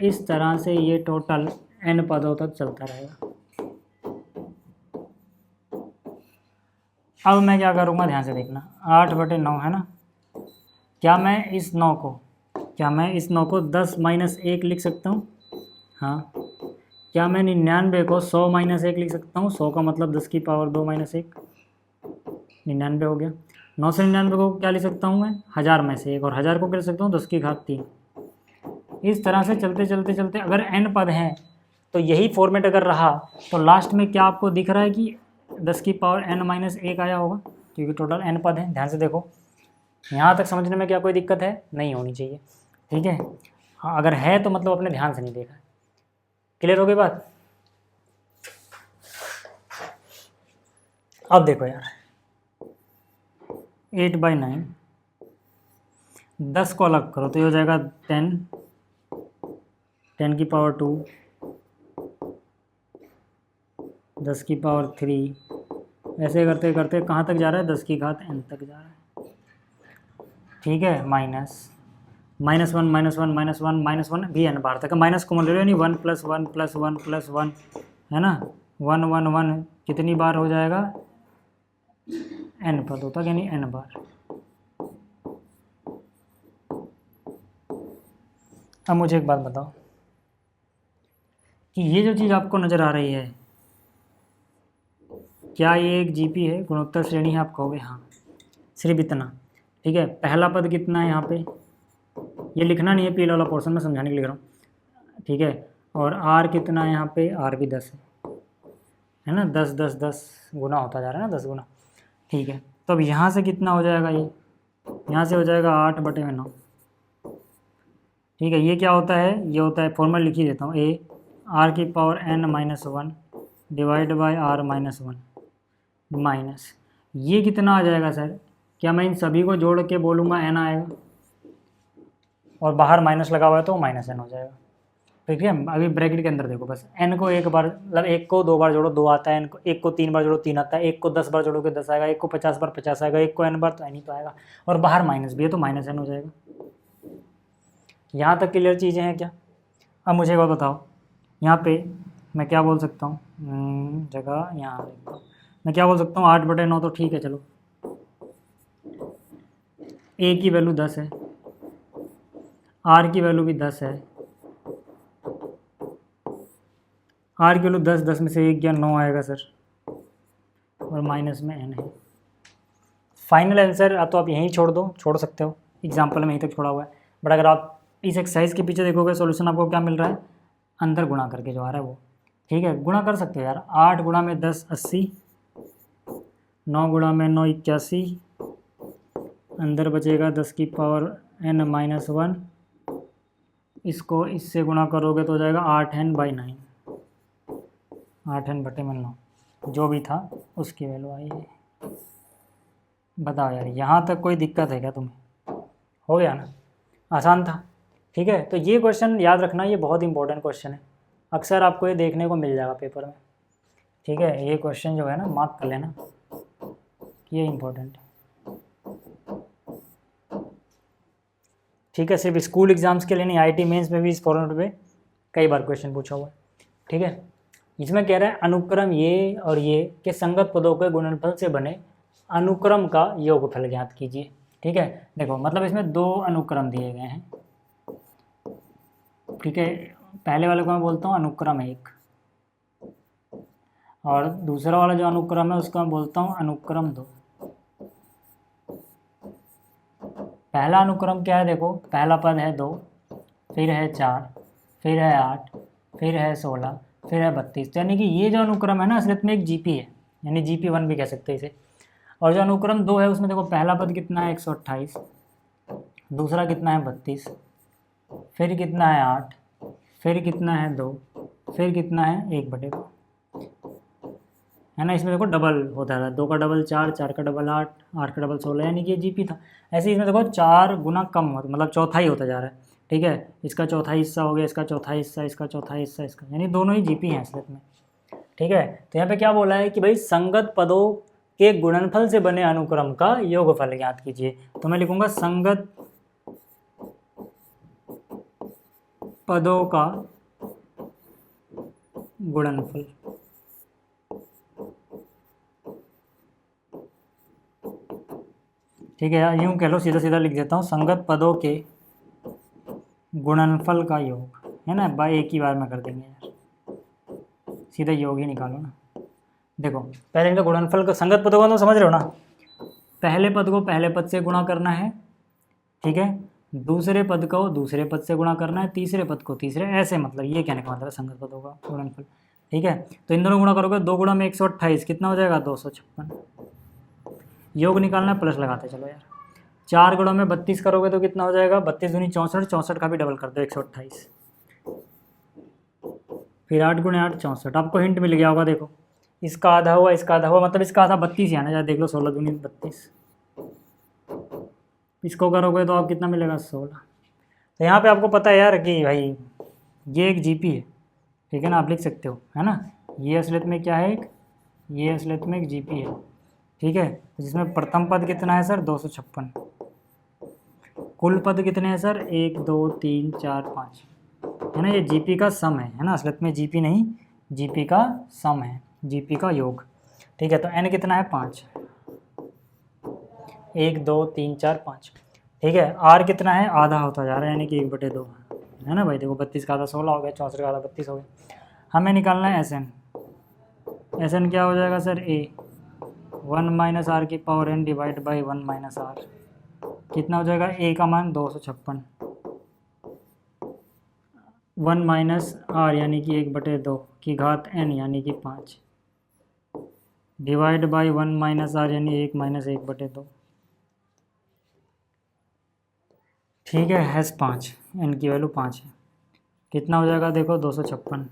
इस तरह से ये टोटल n पदों तक चलता रहेगा। अब मैं क्या करूँगा, ध्यान से देखना, 8/9 है ना, क्या मैं इस 9 को 10 - 1 लिख सकता हूँ? हाँ। क्या मैं 99 को 100 - 1 लिख सकता हूँ? 100 का मतलब 10 की पावर 2 - 1, 99 हो गया। 9 से 99 को क्या लिख सकता हूँ मैं, 1000 में से 1, और 1000 को क्या लिख सकता हूँ 10 की घात 3। इस तरह से चलते चलते चलते अगर n पद हैं तो यही फॉर्मेट अगर रहा तो लास्ट में क्या आपको दिख रहा है कि 10 की पावर n - 1 आया होगा, क्योंकि टोटल n पद हैं। ध्यान से देखो, यहाँ तक समझने में क्या कोई दिक्कत है, नहीं होनी चाहिए, ठीक है। हाँ, अगर है तो मतलब अपने ध्यान से नहीं देखा। क्लियर हो गई बात? अब देखो यार, 8/9, 10 को अलग करो तो ये हो जाएगा 10, 10 की पावर 2, 10 की पावर 3, ऐसे करते करते कहाँ तक जा रहा है, 10 की घात n तक जा रहा है, ठीक है। -1 भी n बार तक है, माइनस कॉमन ले लो, यानी 1 + 1 + 1 + 1 है ना, 1 1 1 कितनी बार हो जाएगा, n पद होता है, यानी n बार। अब मुझे एक बात बताओ कि ये जो चीज़ आपको नज़र आ रही है, क्या ये एक जीपी है, गुणोत्तर श्रेणी है? आप कहोगे हाँ, सिर्फ इतना, ठीक है। पहला पद कितना है यहाँ पे, ये लिखना नहीं है, पीला वाला पोर्शन में समझाने के लिए लिख रहा हूँ, ठीक है। और आर कितना है यहाँ पे, आर भी 10 है ना, 10 10 10 गुना होता जा रहा है ना, 10 गुना, ठीक है। तो अब यहाँ से कितना हो जाएगा, ये यहाँ से हो जाएगा 8/9, ठीक है। ये क्या होता है, ये होता है, फॉर्मूला लिख ही देता हूँ, a r की power n - 1 divide by r - 1 minus, ये कितना आ जाएगा सर, क्या मैं इन सभी को जोड़ के बोलूँगा n आएगा, और बाहर माइनस लगा हुआ है तो माइनस n हो जाएगा, ठीक है। अभी ब्रैकेट के अंदर देखो, बस n को एक बार, मतलब 1 को 2 बार जोड़ो 2 आता है, एक को 3 बार जोड़ो 3 आता है, 1 को 10 बार जोड़ोगे 10 आएगा, 1 को 50 बार 50 आएगा, 1 को n बार तो n ही तो आएगा, और बाहर माइनस भी है तो -n हो जाएगा। यहाँ तक क्लियर चीज़ें हैं क्या? अब मुझे एक बात बताओ, यहाँ पे मैं क्या बोल सकता हूँ, जगह यहाँ लिखता हूँ, मैं क्या बोल सकता हूँ, 8/9 तो ठीक है, चलो a की वैल्यू 10 है, r की वैल्यू भी 10 है, r की वैल्यू 10, 10 में से 1 गया 9 आएगा सर, और माइनस में n है। फाइनल आंसर तो आप यहीं छोड़ सकते हो, एग्जाम्पल में यहीं तक छोड़ा हुआ है, बट अगर आप इस एक्सरसाइज के पीछे देखोगे सॉल्यूशन आपको क्या मिल रहा है, अंदर गुणा करके जो आ रहा है वो, ठीक है। गुणा कर सकते हो यार, 8 गुणा में 10 80, 9 गुणा में 9 81, अंदर बचेगा 10 की पावर n - 1, इसको इससे गुणा करोगे तो हो जाएगा 8n/9, 8n/9 जो भी था उसकी वैल्यू आई है। बताओ यार, यहाँ तक कोई दिक्कत है क्या तुम्हें? हो गया ना, आसान था, ठीक है। तो ये क्वेश्चन याद रखना, ये बहुत इंपॉर्टेंट क्वेश्चन है, अक्सर आपको ये देखने को मिल जाएगा पेपर में, ठीक है। ये क्वेश्चन जो है ना, मार्क कर लेना, ये इंपॉर्टेंट है, ठीक है। सिर्फ स्कूल एग्जाम्स के लिए नहीं, आईटी मेंस में भी इस फॉर्मेट पे कई बार क्वेश्चन पूछा हुआ है, ठीक है। इसमें कह रहा है अनुक्रम ये और ये के संगत पदों के गुणनफल से बने अनुक्रम का योगफल ज्ञात कीजिए, ठीक है। देखो मतलब इसमें 2 अनुक्रम दिए गए हैं, ठीक है। पहले वाले को मैं बोलता हूँ अनुक्रम 1, और दूसरा वाला जो अनुक्रम है उसको मैं बोलता हूँ अनुक्रम 2, पहला अनुक्रम क्या है, देखो पहला पद है 2, फिर है 4, फिर है 8, फिर है 16, फिर है 32। तो यानी कि ये जो अनुक्रम है ना असलियत में एक जीपी है, यानी GP1 भी कह सकते हैं इसे। और जो अनुक्रम 2 है उसमें देखो पहला पद कितना है 128, दूसरा कितना है 32, फिर कितना है 8, फिर कितना है 2, फिर कितना है 1/2, है ना। इसमें देखो डबल होता है, 2 का डबल 4, 4 का डबल 8, 8 का डबल 16, यानी कि ये जीपी था। ऐसे इसमें देखो 4 गुना कम होता, मतलब चौथाई होता जा रहा है, ठीक है। इसका चौथा हिस्सा हो गया, इसका चौथा हिस्सा, इसका चौथा हिस्सा, इसका, यानी दोनों ही जीपी हैं असलियत में, ठीक है। तो यहाँ पे क्या बोला है कि भाई संगत पदों के गुणनफल से बने अनुक्रम का योगफल ज्ञात कीजिए। तो मैं लिखूंगा संगत पदों का गुणनफल। ठीक है, यूं कह लो, सीधा सीधा लिख देता हूँ, संगत पदों के गुणनफल का योग, है ना। बाय एक ही बार में कर देंगे यार, सीधा योग ही निकालो ना। देखो पहले इनका गुणनफल का, संगत पदों का तो समझ रहे हो ना, पहले पद को पहले पद से गुणा करना है, ठीक है, दूसरे पद को दूसरे पद से गुणा करना है, तीसरे पद को तीसरे, ऐसे, मतलब ये कहने का मतलब है संगत पदों का गुणनफल, ठीक है। तो इन दोनों गुणा करोगे, 2 गुणा में 128, कितना हो जाएगा 256। योग निकालना है, प्लस लगाते चलो यार। 4 गुणा में 32 करोगे तो कितना हो जाएगा, 32 दूनी 64, 64 का भी डबल कर दो 128, फिर 8 गुणे 8 64। आपको हिंट मिल गया होगा, देखो इसका आधा हुआ, इसका आधा हुआ, मतलब इसका आधा 32 ही आना चाहिए। देख लो 16 दूनी 32, इसको करोगे तो आप कितना मिलेगा 16। तो यहाँ पे आपको पता है यार कि भाई ये एक जीपी है, ठीक है ना, आप लिख सकते हो, है ना। ये असलियत में क्या है, एक ये असलियत में एक जीपी है, ठीक है, जिसमें प्रथम पद कितना है सर 256, कुल पद कितने हैं सर 1 2 3 4 5, है ना। ये जीपी का सम है ना, असलियत में जीपी नहीं, जीपी का सम है, जीपी का योग, ठीक है। तो एन कितना है 5, 1 2 3 4 5, ठीक है। आर कितना है, आधा होता जा रहा है, यानी कि 1/2, है ना भाई। देखो 32 का आधा 16 हो गया, 64 का आधा 32 हो गया। हमें निकालना है एस एन क्या हो जाएगा सर, ए 1 माइनस आर की power n divide by 1 minus r, कितना हो जाएगा, ए का मान 256, 1 माइनस आर यानी कि 1/2 की घात एन यानी कि 5, डिवाइड बाई 1 माइनस आर यानी 1 माइनस 1/2, ठीक है। हैज़ 5, एन की वैल्यू 5 है, कितना हो जाएगा, देखो 256,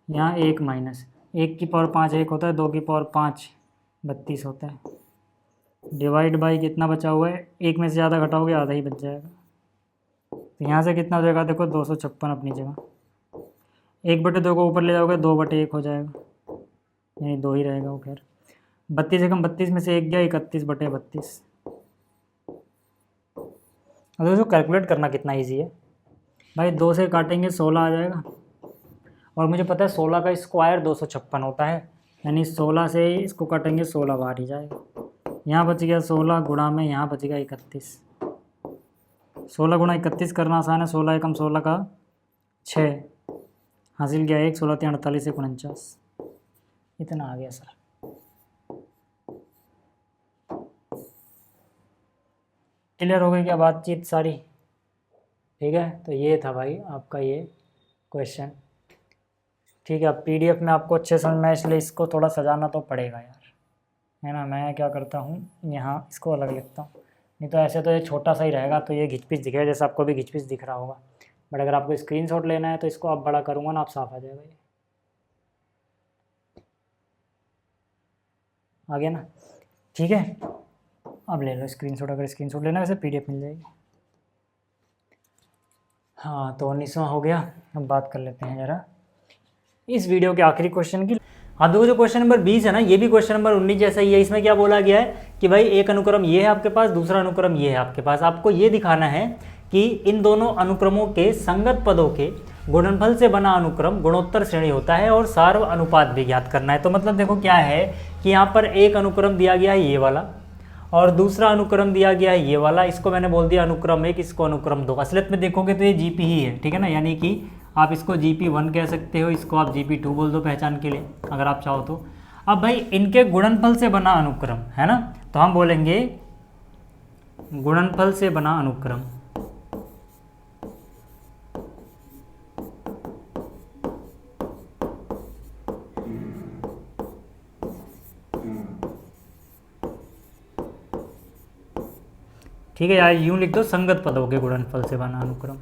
यहाँ 1 माइनस 1 की पावर 5 1 होता है, 2 की पावर 5 32 होता है, डिवाइड बाई कितना बचा हुआ है, 1 में से ज़्यादा घटाओगे आधा ही बच जाएगा। तो यहाँ से कितना हो जाएगा, देखो 256 अपनी जगह, 1/2 को ऊपर ले जाओगे 2/1 हो जाएगा, यानी 2 ही रहेगा वो। खैर 32 एकम 32 में से 1 गया, 31/32। अब दोस्तों कैलकुलेट करना कितना इजी है भाई, 2 से काटेंगे 16 आ जाएगा, और मुझे पता है 16 का स्क्वायर 256 होता है, यानी 16 से इसको काटेंगे 16 बाहर ही जाएगा। यहाँ बच गया 16 गुणा में, यहाँ बच गया 31, 16 गुणा 31 करना आसान है, 16 एकम 16 का 6, हासिल गया 1, 16 3 48 1 49, इतना आ गया सर। क्लियर हो गई क्या बातचीत सारी, ठीक है। तो ये था भाई आपका ये क्वेश्चन, ठीक है। अब PDF में आपको अच्छे समझ में, इसलिए इसको थोड़ा सजाना तो पड़ेगा यार, है ना। मैं क्या करता हूँ, यहाँ इसको अलग लिखता हूँ, नहीं तो ऐसे तो ये छोटा सा ही रहेगा, तो ये घिचपिच दिखेगा, जैसे आपको भी घिचपिच दिख रहा होगा। बट अगर आपको स्क्रीनशॉट लेना है तो इसको आप बड़ा करूँगा ना, आप साफ आ जाएगा ये, आ गया ना, ठीक है। अब ले लो स्क्रीनशॉट, अगर स्क्रीनशॉट लेना है वैसे PDF मिल जाएगी। हाँ तो 19वां हो गया। अब बात कर लेते हैं ज़रा इस वीडियो के आखिरी क्वेश्चन की। हाँ देखो जो क्वेश्चन नंबर 20 है ना, ये भी क्वेश्चन नंबर 19 जैसा ही है। इसमें क्या बोला गया है कि भाई एक अनुक्रम ये है आपके पास, दूसरा अनुक्रम ये है आपके पास। आपको ये दिखाना है कि इन दोनों अनुक्रमों के संगत पदों के गुणनफल से बना अनुक्रम गुणोत्तर श्रेणी होता है, और सार्व अनुपात भी ज्ञात करना है। तो मतलब देखो क्या है कि यहाँ पर एक अनुक्रम दिया गया है ये वाला, और दूसरा अनुक्रम दिया गया है ये वाला। इसको मैंने बोल दिया अनुक्रम 1, इसको अनुक्रम 2। असलियत में देखोगे तो ये GP ही है, ठीक है ना, यानी कि आप इसको GP1 कह सकते हो, इसको आप GP2 बोल दो पहचान के लिए अगर आप चाहो तो। अब भाई इनके गुणनफल से बना अनुक्रम है ना, तो हम बोलेंगे गुणनफल से बना अनुक्रम। ठीक है यार, यूं लिख दो, संगत पदों के गुणनफल से बना अनुक्रम।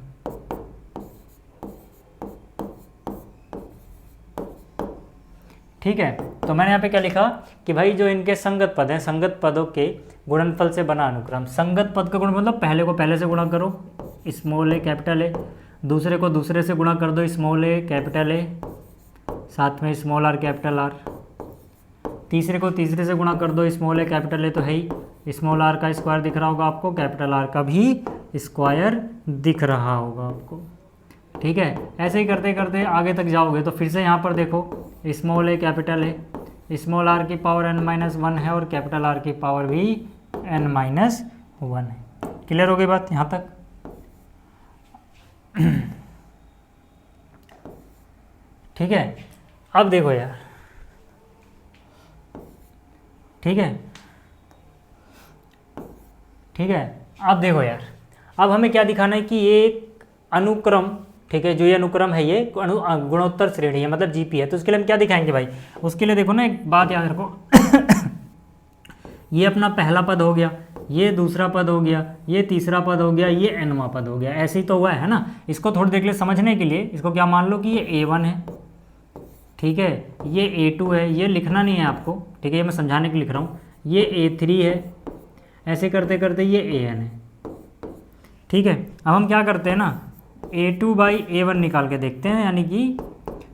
ठीक है, तो मैंने यहाँ पे क्या लिखा कि भाई जो इनके संगत पद हैं, संगत पदों के गुणनफल से बना अनुक्रम। संगत पद का गुण मतलब पहले को पहले से गुणा करो, स्मॉल ए कैपिटल ए, दूसरे को दूसरे से गुणा कर दो, स्मॉल ए कैपिटल ए, साथ में स्मॉल आर कैपिटल आर, तीसरे को तीसरे से गुणा कर दो, स्मॉल ए कैपिटल ए तो है ही, स्मॉल आर का स्क्वायर दिख रहा होगा आपको, कैपिटल आर का भी स्क्वायर दिख रहा होगा आपको। ठीक है, ऐसे ही करते करते आगे तक जाओगे तो फिर से यहाँ पर देखो, small A capital A, small are की पावर n-1 है और कैपिटल आर की पावर भी n-1 है। क्लियर हो गई बात यहाँ तक? ठीक है, अब देखो यार, ठीक है, ठीक है, अब देखो यार, अब हमें क्या दिखाना है कि ये अनुक्रम, ठीक है, जो ये अनुक्रम है ये गुणोत्तर श्रेणी है, मतलब जीपी है। तो उसके लिए हम क्या दिखाएंगे भाई, उसके लिए देखो ना, एक बात याद रखो ये अपना पहला पद हो गया, ये दूसरा पद हो गया, ये तीसरा पद हो गया, ये nवां पद हो गया, ऐसे ही तो हुआ है ना। इसको थोड़ी देर के लिए समझने के लिए इसको क्या मान लो कि ये A1 है, ठीक है, ये A2 है, ये लिखना नहीं है आपको, ठीक है, ये मैं समझाने के लिए लिख रहा हूँ, ये A3 है, ऐसे करते करते ये AN है। ठीक है, अब हम क्या करते हैं ना, A2/A1 निकाल के देखते हैं, यानी कि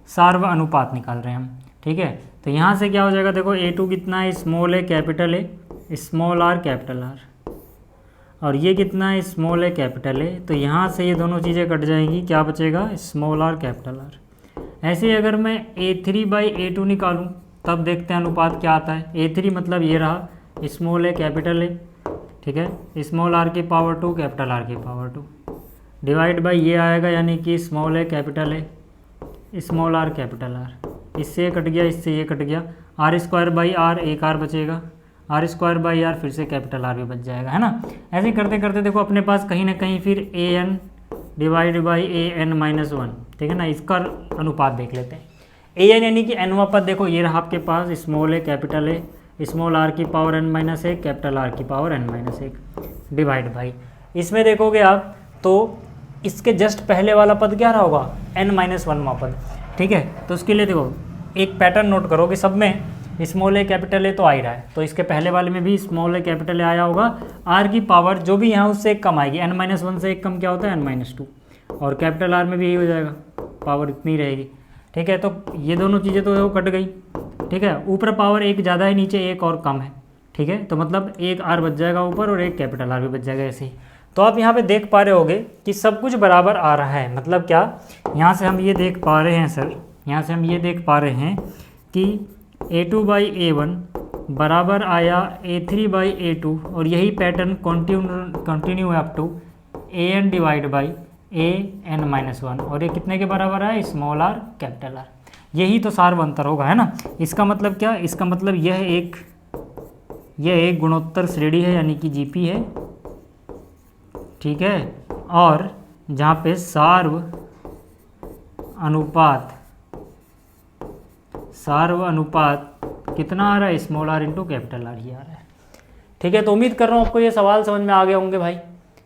सार्व अनुपात निकाल रहे हैं हम। ठीक है, तो यहाँ से क्या हो जाएगा, देखो A2 कितना है, small A capital A, small are capital R, और ये कितना है, स्मॉल ए कैपिटल ए, तो यहाँ से ये दोनों चीज़ें कट जाएंगी, क्या बचेगा, स्मॉल आर कैपिटल आर। ऐसे ही अगर मैं A3/A2 निकालूँ तब देखते हैं अनुपात क्या आता है। A3 मतलब ये रहा, स्मॉल ए कैपिटल ए, ठीक है, स्मॉल आर की पावर 2 कैपिटल आर की पावर 2, डिवाइड बाई ये आएगा, यानी कि small A capital A, small are capital R, इससे ये कट गया, इससे ये कट गया, आर स्क्वायर बाई आर, एक आर बचेगा, आर स्क्वायर बाई आर, फिर से कैपिटल आर भी बच जाएगा, है ना। ऐसे ही करते करते देखो अपने पास कहीं ना कहीं फिर AN डिवाइड बाई AN-1, ठीक है ना, इसका अनुपात देख लेते हैं। AN यानी कि nवां पद देखो ये रहा आपके पास, small A capital A, small are की पावर n-1, कैपिटल आर की पावर n-1, डिवाइड बाई, इसमें देखोगे आप तो इसके जस्ट पहले वाला पद क्या रहा होगा, n-1वां पद। ठीक है, तो उसके लिए देखो एक पैटर्न नोट करो कि सब में स्मॉल ए कैपिटल ए तो आ ही रहा है, तो इसके पहले वाले में भी स्मॉल ए कैपिटल ए आया होगा, आर की पावर जो भी यहाँ उससे एक कम आएगी, n-1 से एक कम क्या होता है, n-2, और कैपिटल आर में भी यही हो जाएगा, पावर इतनी रहेगी। ठीक है, तो ये दोनों चीज़ें तो कट गई। ठीक है, ऊपर पावर एक ज़्यादा है, नीचे एक और कम है। ठीक है, तो मतलब एक आर बच जाएगा ऊपर और एक कैपिटल आर भी बच जाएगा ऐसे ही। तो आप यहाँ पे देख पा रहे होगे कि सब कुछ बराबर आ रहा है, मतलब क्या, यहाँ से हम ये देख पा रहे हैं सर, यहाँ से हम ये देख पा रहे हैं कि A2/A1 बराबर आया A3/A2, और यही पैटर्न कंटिन्यू है up to AN divide by AN-1, और ये कितने के बराबर है, स्मॉल आर कैपिटल आर। यही तो सार्व अंतर होगा, है ना। इसका मतलब क्या, इसका मतलब यह एक गुणोत्तर श्रेणी है, यानी कि जीपी है। ठीक है, और जहाँ पे सार्व अनुपात कितना आ रहा है, small R into capital R ही आ रहा है। ठीक है, तो उम्मीद कर रहा हूँ आपको ये सवाल समझ में आ गए होंगे भाई।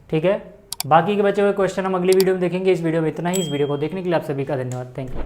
ठीक है, बाकी के बचे हुए क्वेश्चन हम अगली वीडियो में देखेंगे। इस वीडियो में इतना ही। इस वीडियो को देखने के लिए आप सभी का धन्यवाद। Thank you.